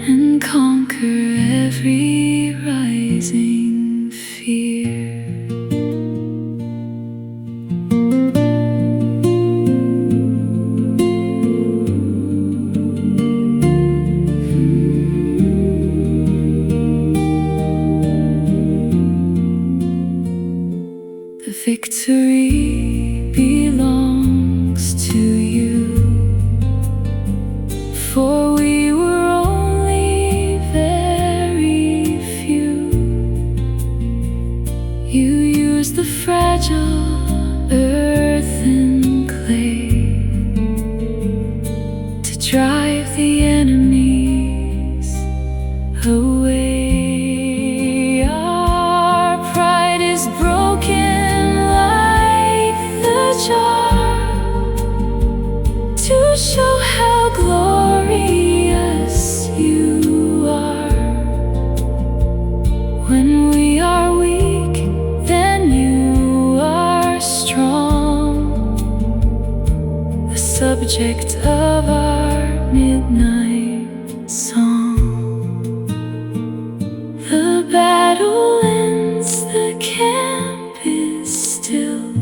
and conquer every rising fear. The victory belongs to you, for we were only very few. You used the fragile earth and clay to drive the enemies away. Our pride is broken like the jar, to show how glorious you are. When we are weak, then you are strong, the subject of our midnight song. The battle ends, the camp is still.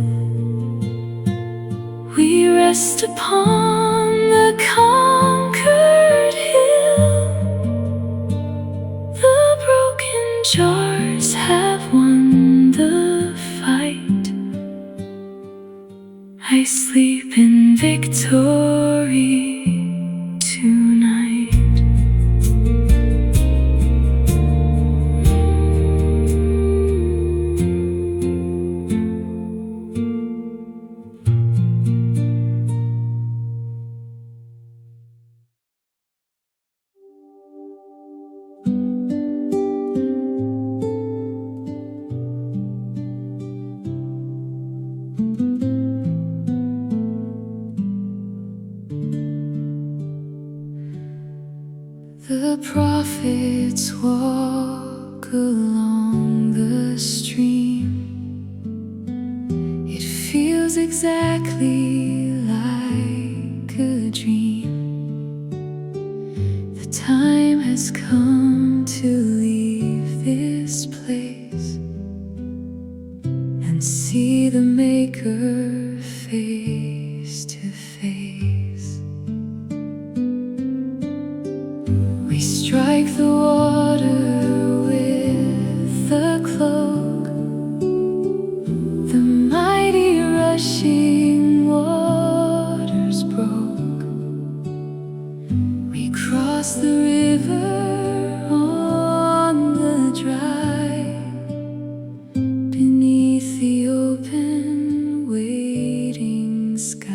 We rest upon the conquered hill. The broken jars have won the fight. I sleep in victory tonight. The prophets walk along the stream. It feels exactly like a dream. The time has come to leave this place and see the Maker face to face. We strike the water with the cloak, the mighty rushing waters broke. We cross the river on the dry, beneath the open waiting sky.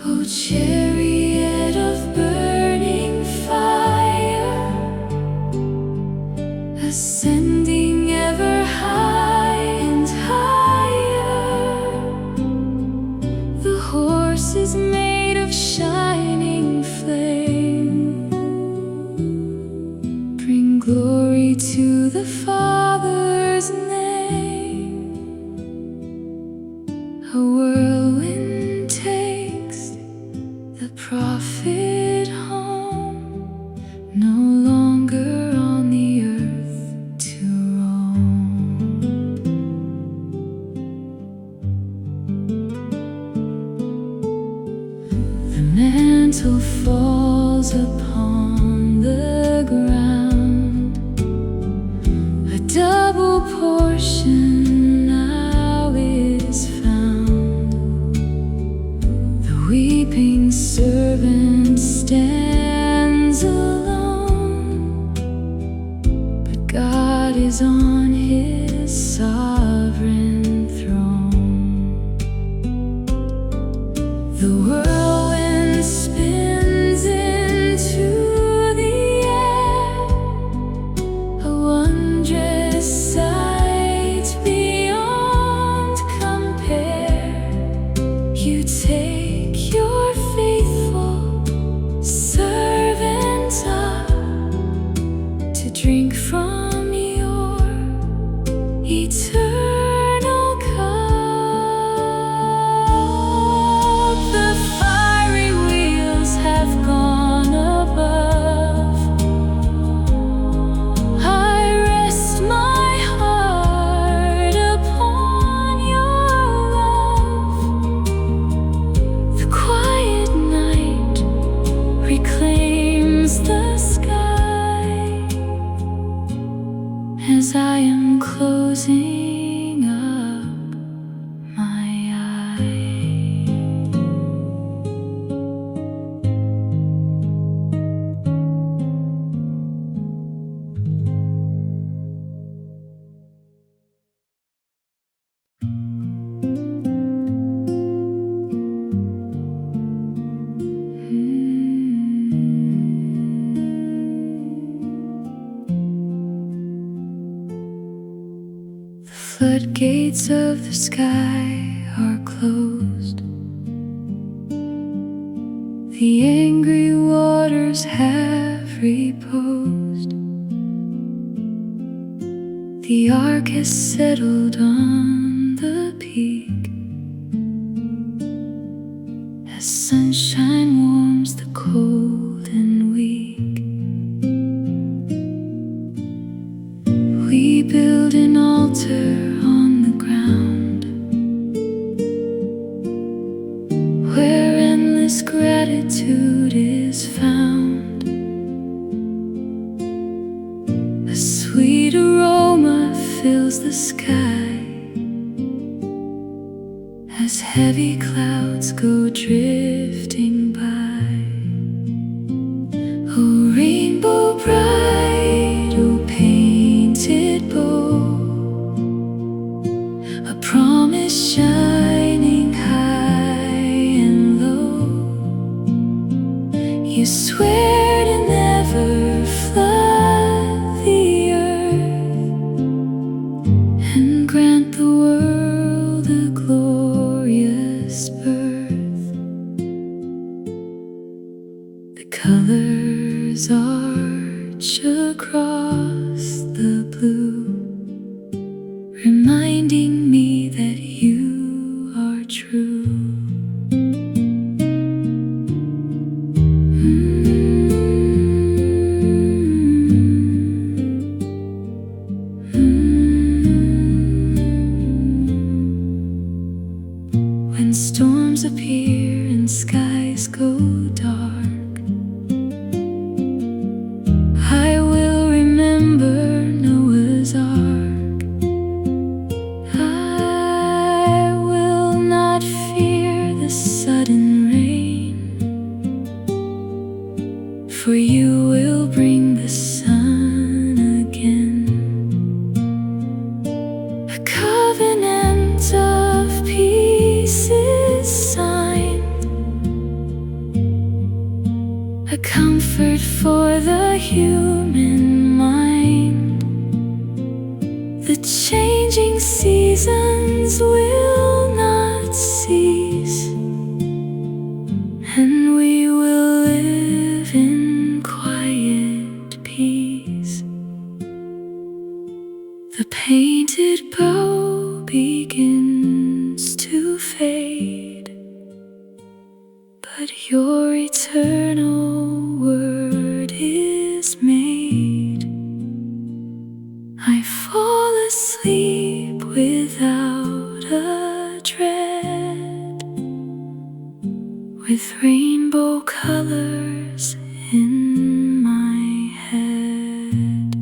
Oh, chariot of burning fire, ascending ever high and higher. The horse is made of shining flame. Bring glory to the Father's name. A whirlwind takes the prophet home. mantle falls upon the ground, a double portion now is found. The weeping servant stands alone, but God is on his sovereign throne. The whirlwind spins into the air, a wondrous sight beyond compare. You take your faithful servant up to drink from your eternal cup. The fiery wheels have gone above. I rest my heart upon your love. The quiet night reclaims the sky as I am closing up my eyes. The floodgates of the sky are closed. The angry waters have reposed. The ark has settled on the peak as sunshine warms the cold and weak. We build an altar on the ground where endless gratitude is found. A sweet aroma fills the sky as heavy clouds go drifting by. Oh, rainbow bright, oh, painted bow, a promise shining high and low. You swear to never flood the earth and grant the world a glorious birth. The colors arch across the blue, reminding me that you are true. When storms appear and skies go dark, I will remember Noah's Ark. I will not fear the sudden rain, for you will bring the sun again. A covenant of peace is signed, a comfort for the human mind. The changing seasons will not cease, and we will live in quiet peace. The painted bow begins to fade, but your eternal word is made. I fall asleep without a dread with rainbow colors in my head.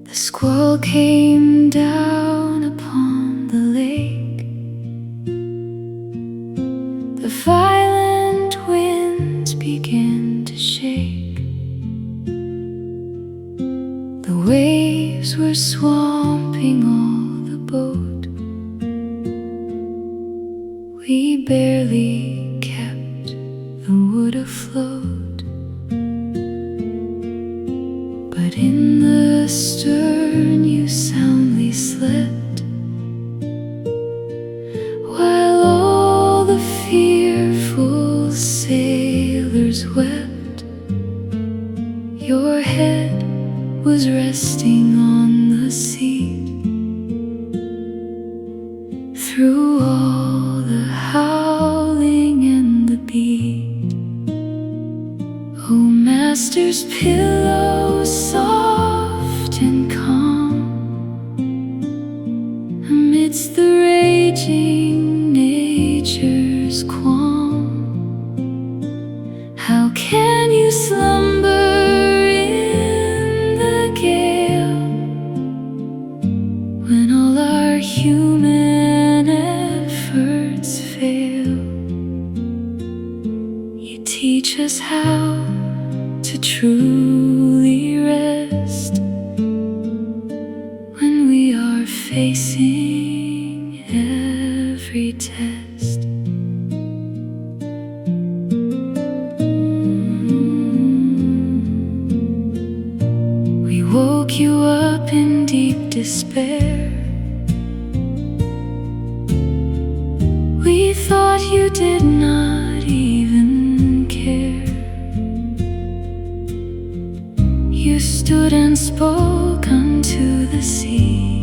The squall came down upon the lake. The violent winds began to shake. The waves were swamping all the boat. We barely kept the wood afloat, but in the stern you soundly slept, while all the fearful sailors wept. Your head was resting on the seat. Through all the howling and the beat, oh, master's pillow soft and calm, amidst the raging nature's qualm. How can you slumber in the gale, when all our human efforts fail? You teach us how to truly rest when we are facing every test. We woke you up in deep despair. We thought you did not even care. You stood and spoke unto the sea,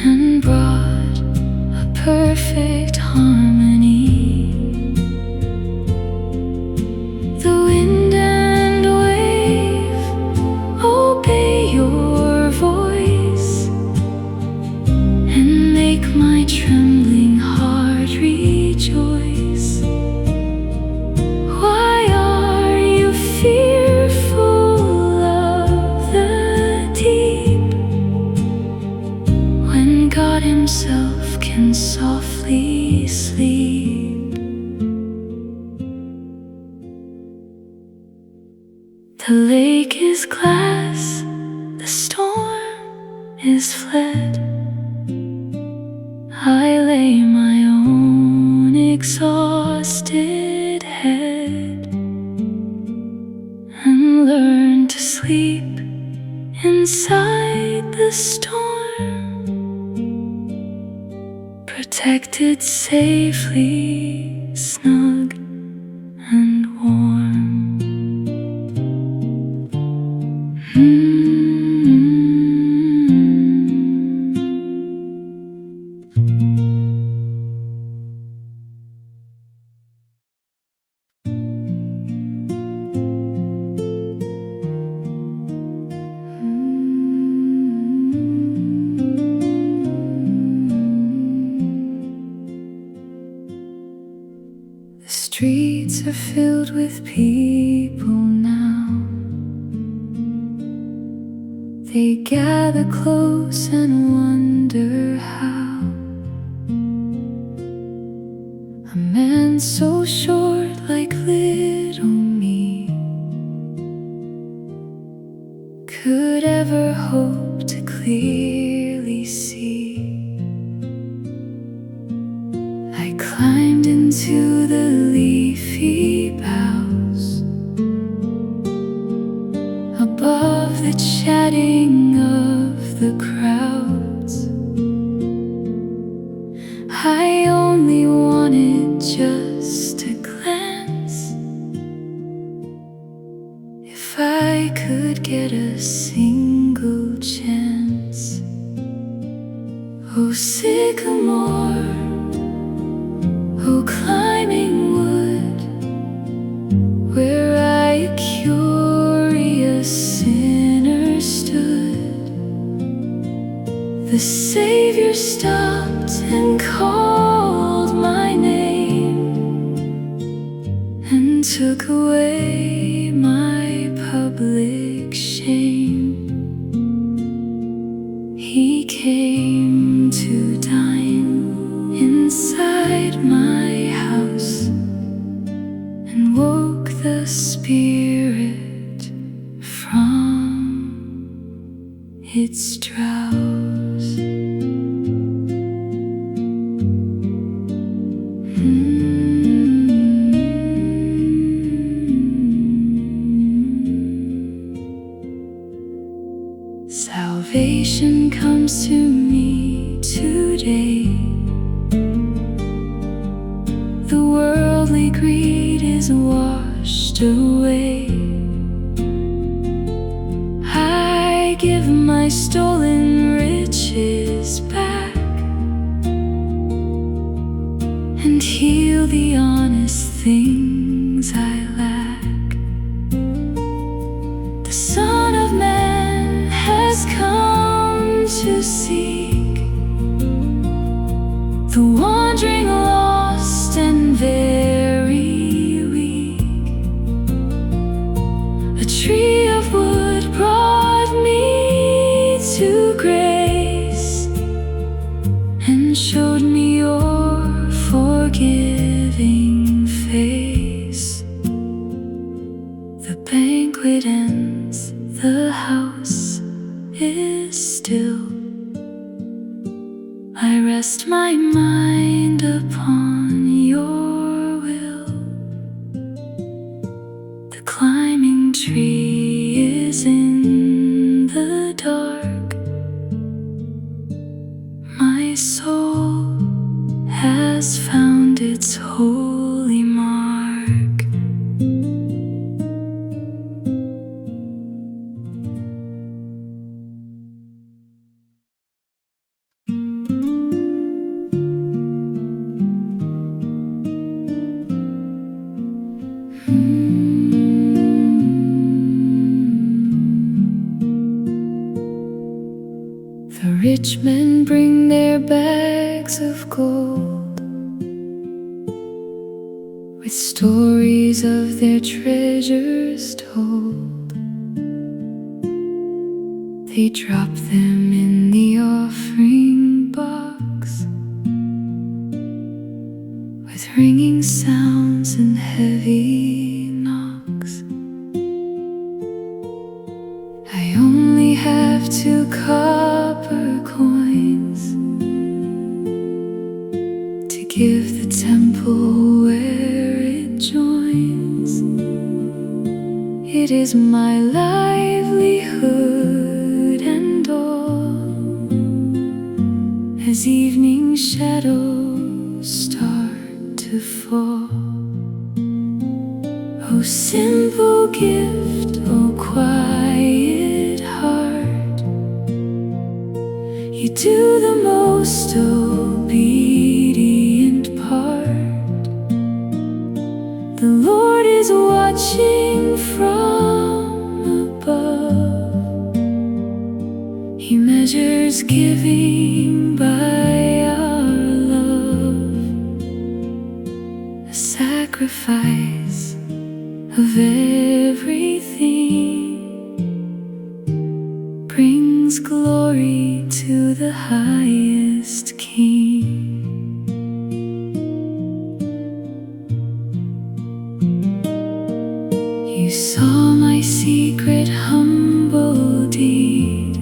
and brought a perfect harmony. The wind and wave obey your voice, and make my trembling heart rejoice. Why are you fearful of the deep, when God Himself can softly sleep? The lake is glass, the storm is fled. I lay my own exhausted head, and learn to sleep inside the storm, protected safely, snug and warm. The streets are filled with people now. They gather close and wonder how a man so short like little me could ever hope to clearly see. I climbed into the leafy boughs, above the chatting of the crowds. I only wanted just a glance, if I could get a single chance. O sycamore, O climbing wood, where I, a curious sinner, stood, the Savior stopped and called my name, and took away my public shame. He came to dine inside my house, and woke the spirit from its drowse. Salvation comes to me today. The worldly greed is washed away. I give my stolen riches back, and heal the honest things I lack. The Son of Man has come to seek the wandering, lost, and very weak. A tree of wood brought me to grace, and showed me your forgiving face. The banquet ends, the house is still. I rest my mind upon your will. The climbing tree is in the dark. My soul has found its holy mark. The rich men bring their bags of gold, with stories of their treasures told. They drop them in the offering box, with ringing sounds and heavy knocks. I only have 2 copper coins to give the temple where it joins. It is my livelihood and all, as evening shadows start to fall. O simple gift, O quiet heart, you do the most obedient part. The Lord is watching from above. He measures giving by our love, a sacrifice of everything brings glory to the highest King. You saw my secret humble deed,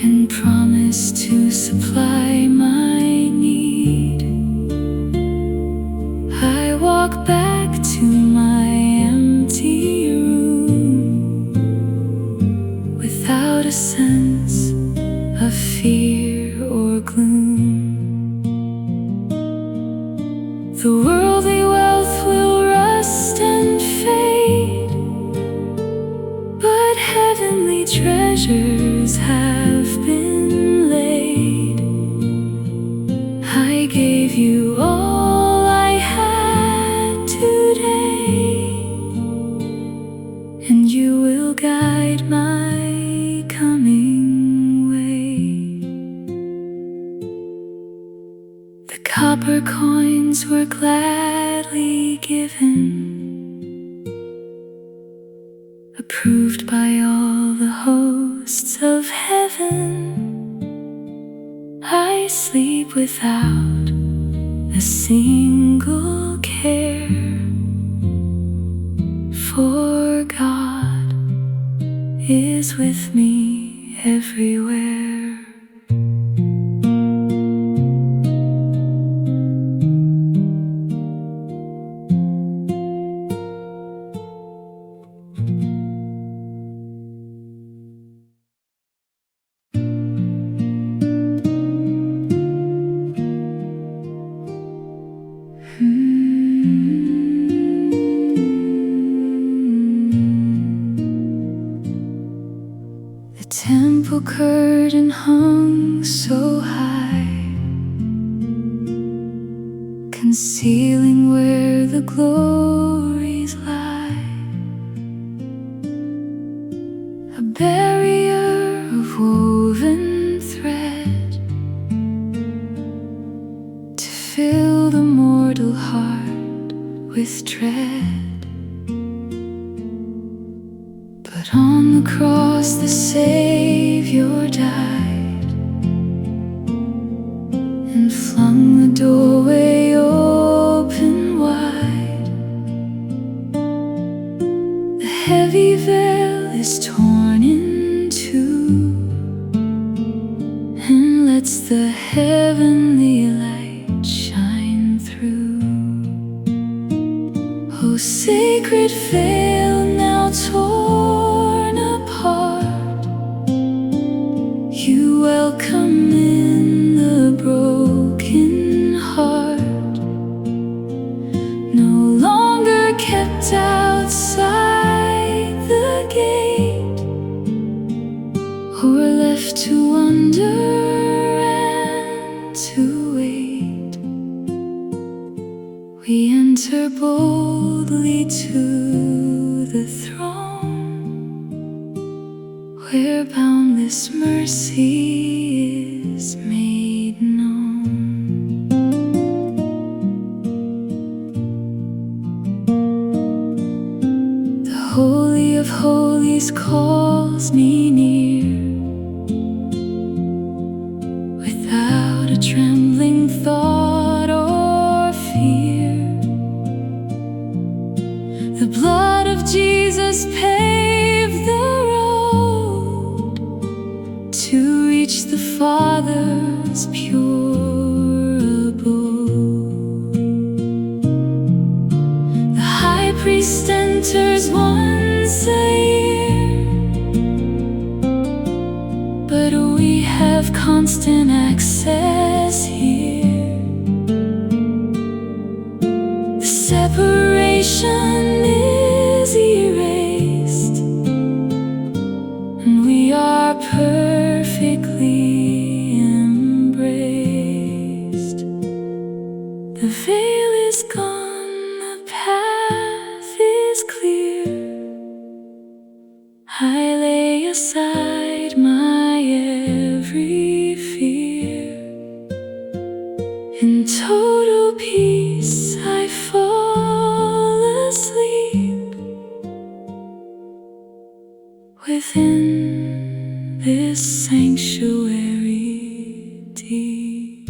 and promised to supply my need. I walk back to my empty room without a sense of fear or gloom. The worldly wealth will rust and fade, but heavenly treasures have been songs were gladly given, approved by all the hosts of heaven. I sleep without a single care, for God is with me everywhere. The temple curtain hung so high, concealing where the glories lie. A barrier of woven thread to fill the mortal heart with dread. But on the cross the Savior died and flung the doorway open wide. The heavy veil is torn in two and lets the heavenly light shine through. Oh, sacred veil now torn apart, you welcome in the broken heart, no longer kept outside the gate, or left to wonder and to wait. We enter boldly to the throne, where boundless mercy is made known. The Holy of Holies calls me near, without a trembling thought or fear. The blood of Jesus paved the road to reach the Father's pure abode. The high priest enters once a year, but we have constant access here. The separation is erased, and we are perfectly embraced. The veil is gone, the path is clear. I lay aside my every fear. In total peace I fall asleep within this sanctuary deep.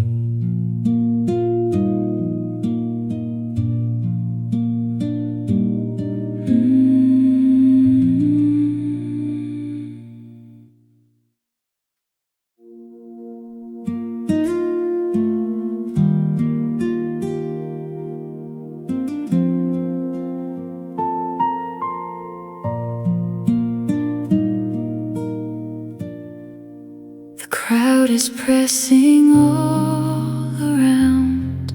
The crowd is pressing all around.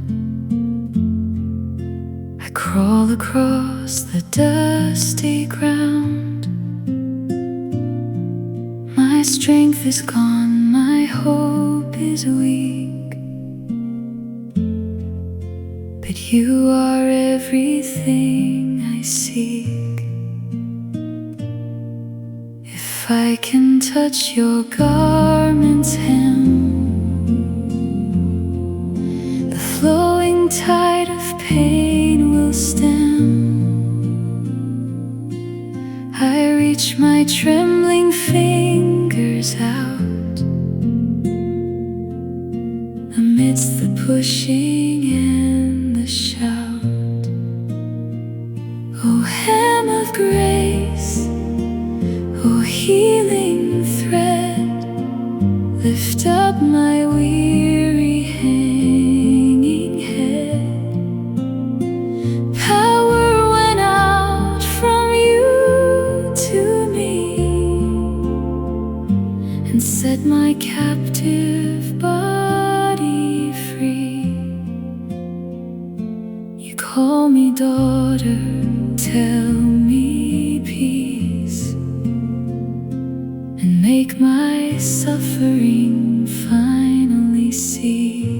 I crawl across the dusty ground. My strength is gone, my hope is weak, but you are everything I seek. If I can touch your garment's hem, the flowing tide of pain will stem. I reach my trembling fingers out amidst the pushing and the shout. O hem of grace, O healing thread, lift up my weary hanging head. Power went out from you to me and set my captive body free. You call me daughter, tell me peace, and make my suffering finally cease.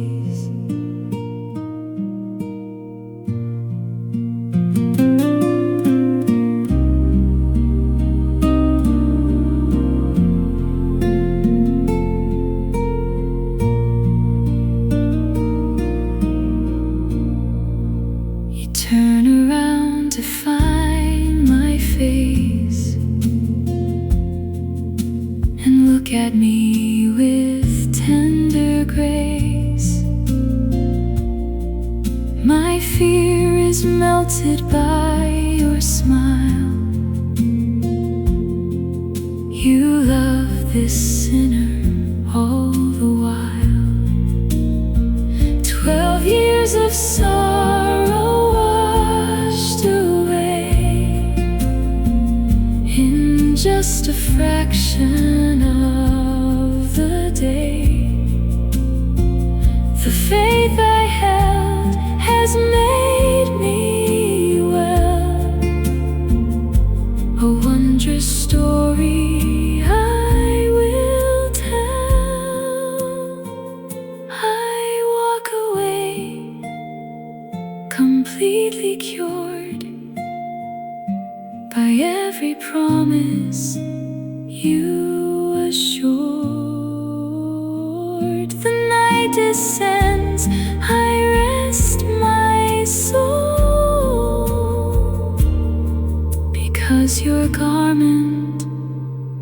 You turn around to find my face and look at me with tender grace. My fear is melted by your smile. You love this sinner all the while. 12 years of sorrow washed away in just a fraction of the day. The faith I held has made me well. A wondrous story I will tell. I walk away completely cured by every promise you assured. The night descends, I rest my soul, because your garment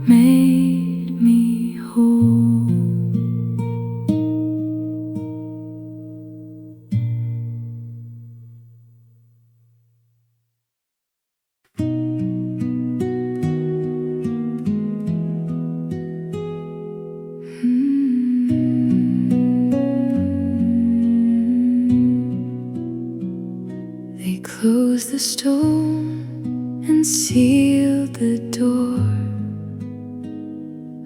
made me whole. They closed the stone and sealed the door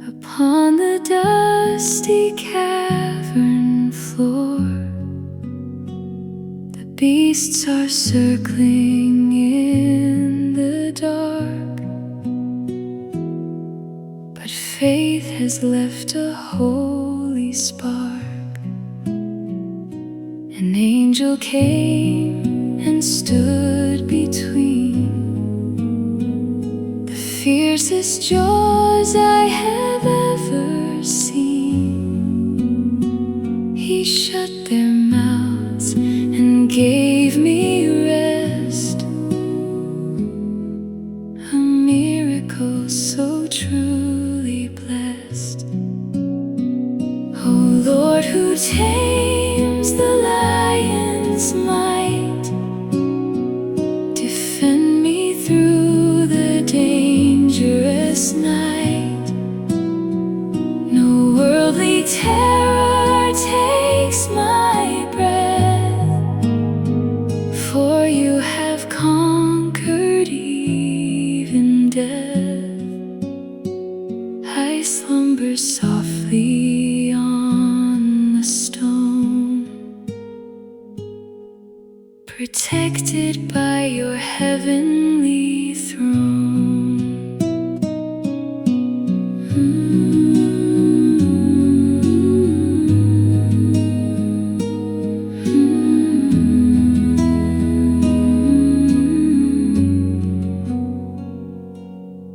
upon the dusty cavern floor. The beasts are circling in the dark, but faith has left a holy spark. An angel came and stood between the fiercest joys I have ever seen. He shut their mouths and gave me rest, a miracle so truly blessed. O Lord, who tames the lion's might, defend me through the dangerous night. No worldly terror takes my breath, for you have conquered even death. I slumber softly on the stone, protected by your heavenly throne.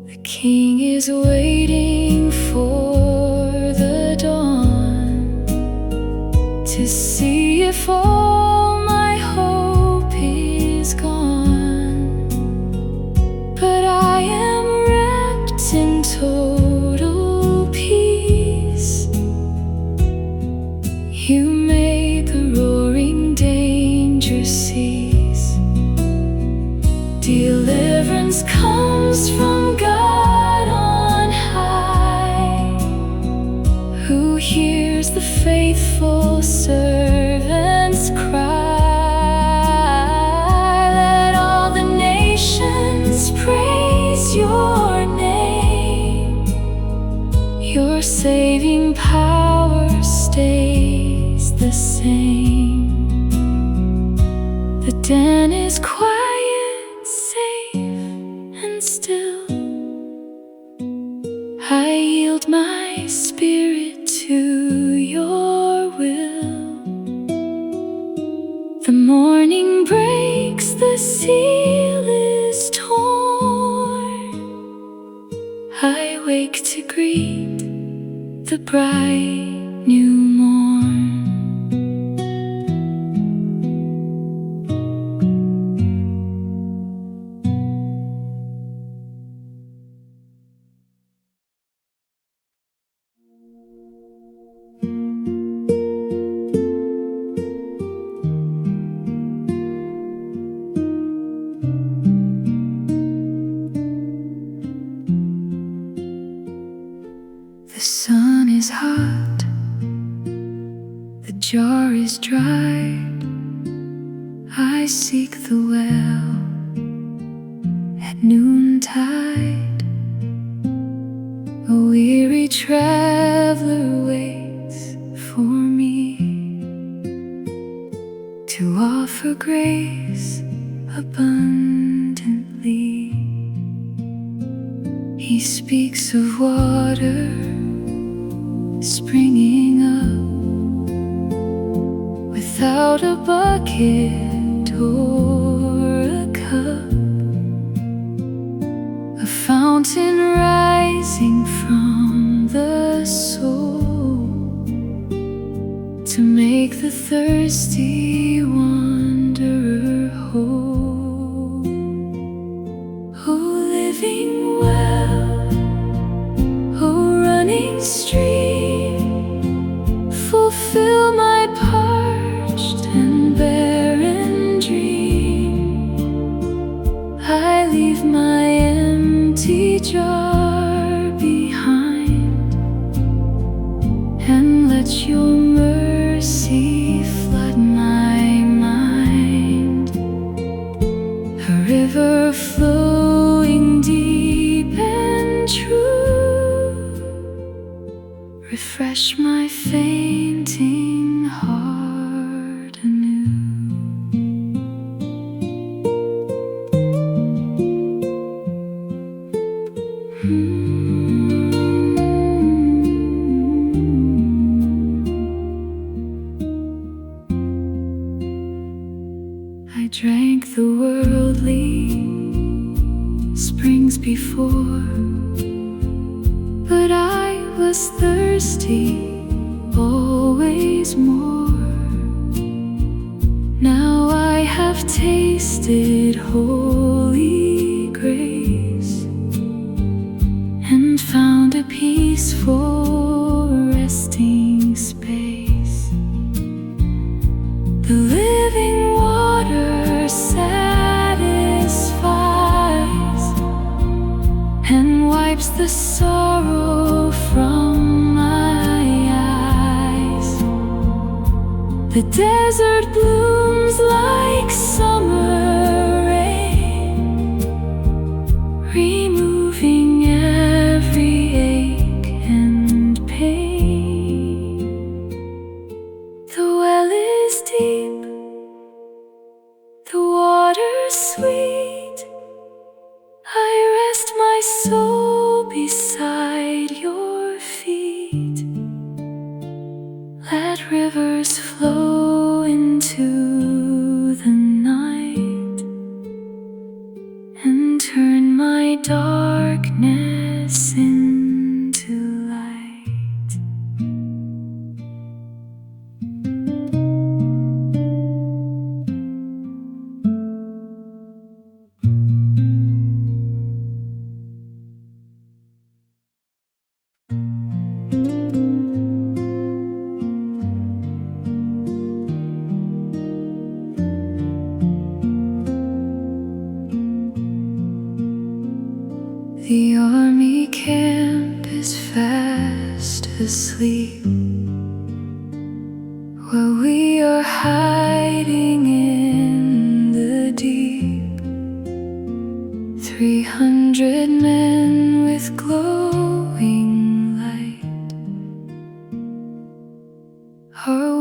The King is waiting for the dawn to see if all my hears the faithful servants cry. Let all the nations praise your name. Your saving power stays the same. The den is quiet, safe, and still. I yield my spirit to your will. The morning breaks, the seal is torn. I wake to greet the bright new morn. The sun is hot, the jar is dried. I seek the well at noontide. A weary traveler waits for me to offer grace abundantly. He speaks of water springing up without a bucket or a cup, a fountain rising from the soul to make the thirsty wanderer whole. Oh, living well, oh, running stream, fulfill my parched and barren dream. I leave my empty jar behind, and let your mercy flood my mind. A river flowing deep and true, refresh my fainting heart anew. I drank the worldly springs before, but I was thirsty always more. Now I have tasted holy grace and found a peaceful resting space. The living water satisfies and wipes the sorrow from my eyes. The desert blooms like summer rain, removing every ache and pain. The well is deep, the water sweet. I rest my soul beside your feet. Let rivers flow into the night and turn my darkness into light. The army camp is fast asleep.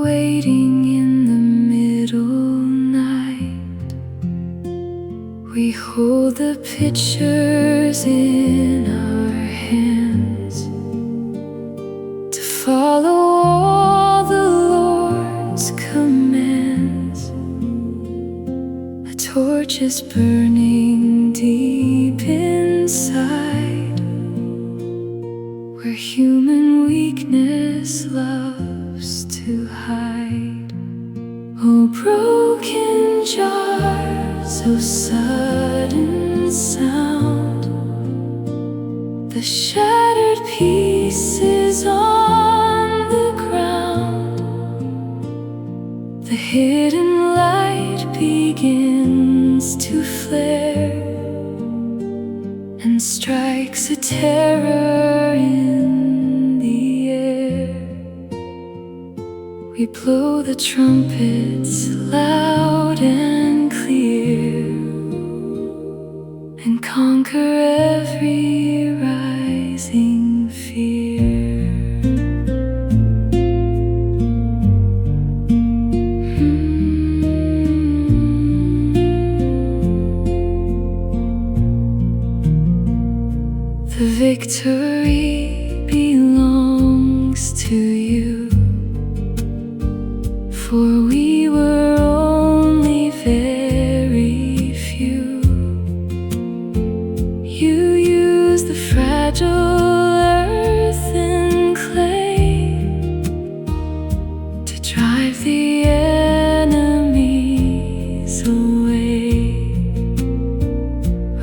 waiting in the middle night. We hold the pictures in our hands to follow all the Lord's commands. A torch is burning deep inside, where human weakness loves to hide. Oh, broken jars of sudden sound, the shattered pieces on the ground. The hidden light begins to flare and strikes a terror in the air. We blow the trumpets loud and clear and conquer every rising fear. The victory belongs to you, for we were only very few. You used the fragile earth and clay to drive the enemies away.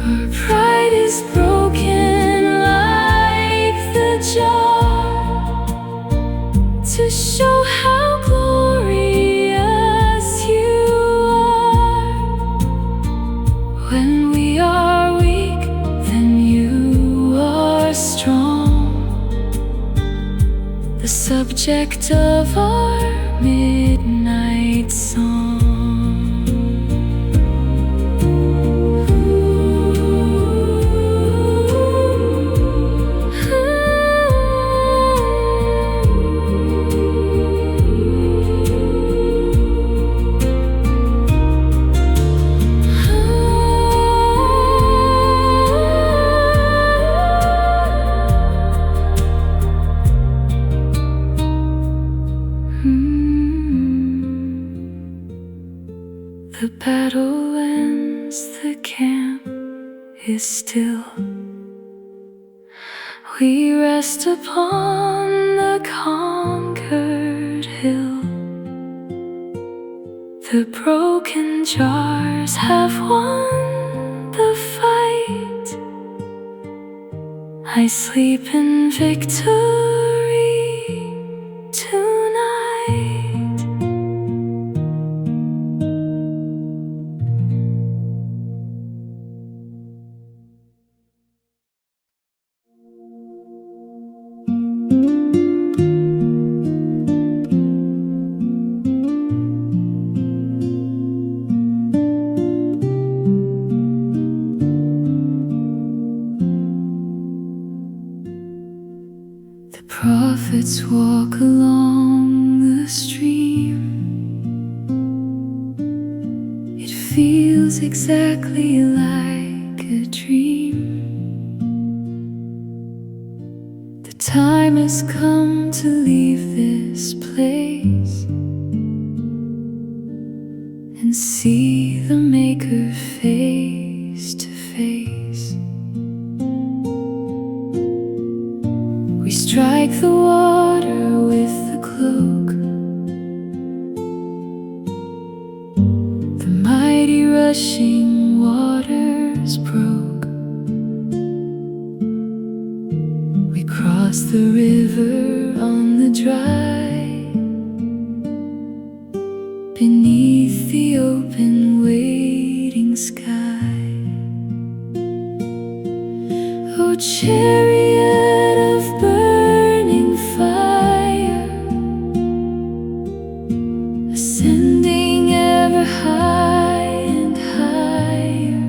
Our pride is broken like the jar, to show how glorious you are. When we are weak, then you are strong, the subject of our midnight song. The battle ends, the camp is still. We rest upon the conquered hill. The broken jars have won the fight. I sleep in victory tonight. The prophets walk along the stream. It feels exactly like a dream. The time has come to leave this place and see the Maker face to face. We strike the water with the cloak. The mighty rushing waters broke. We cross the river on the dry, beneath the open waiting sky. Oh, chariot of burning fire, ascending ever high and higher.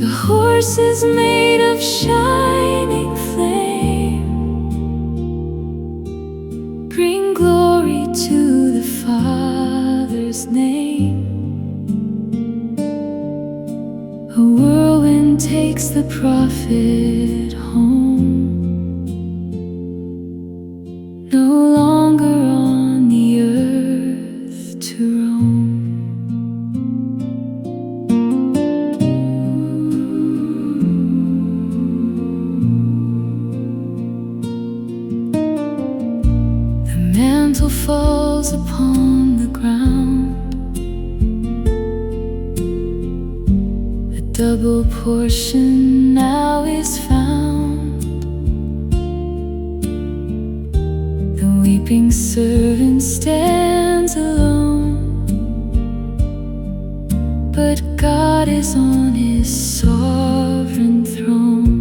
The horse is made of shining flame, takes the prophet home, no longer on the earth to roam. The mantle falls upon the ground, a double portion now is found. The weeping servant stands alone, but God is on his sovereign throne.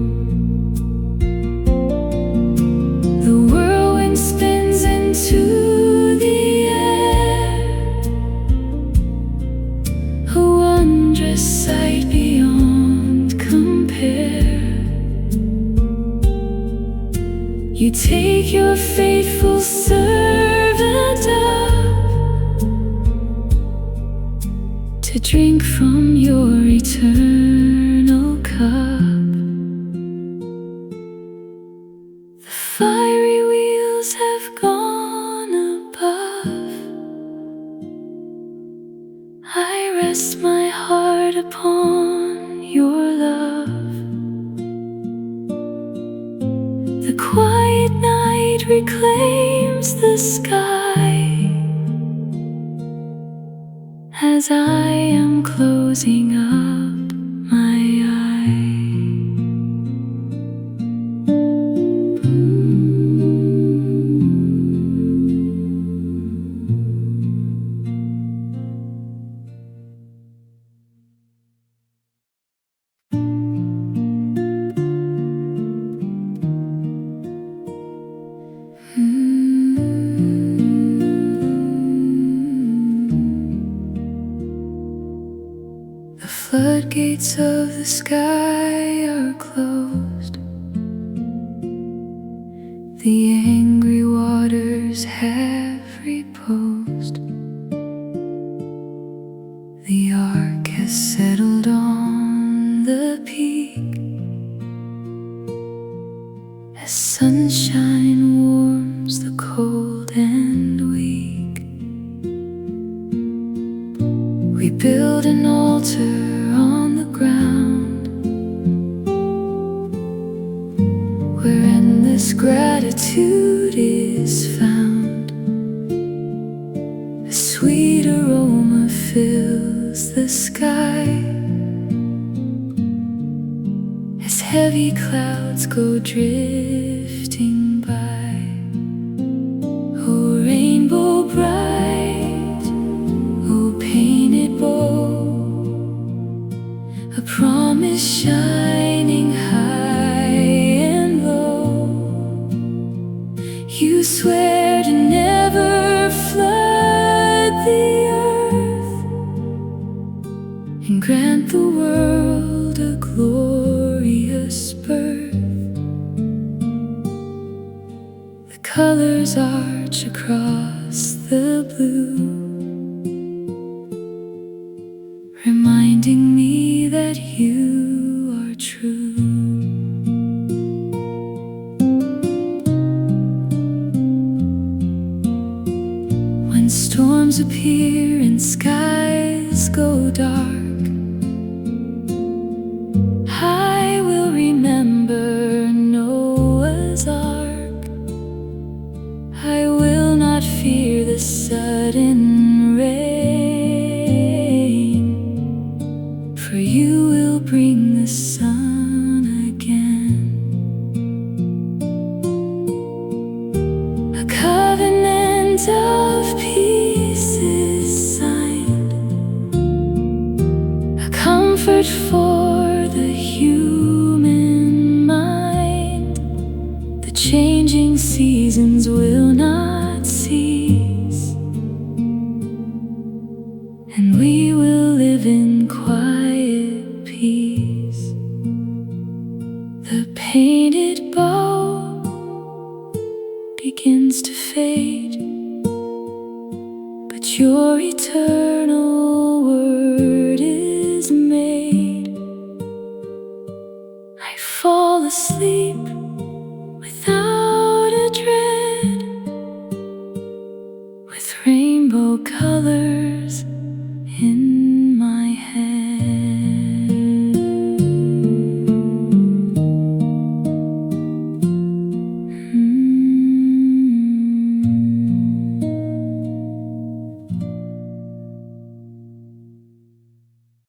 The whirlwind spins into the air, a wondrous sight beyond compare. You take your faithful servant up to drink from your eternal cup. The fiery wheels have gone above. I rest my heart upon your love. The quiet night reclaims the sky as I am closing up my eye. The floodgates of the sky are closed. The angry waters have reposed. The ark has settled on the peak as sunshine warms the cold and weak. We build an altar on the ground where endless gratitude is found. A sweet aroma fills the sky as heavy clouds go drifting by. Oh, rainbow bright, oh, painted bow, a promise shining high and low. You swear to never flood the earth and grant the world a glorious birth. The colors arch across the blue, reminding me that you are true. When storms appear and skies go dark, I will remember Noah's Ark. I will not fear the sudden rain, for you will bring the sun again. A covenant of peace is signed, a comfort for the human mind. The changing seasons will not cease, and we will live in quiet peace. The painted bow begins to fade, but your eternal word is made. asleep.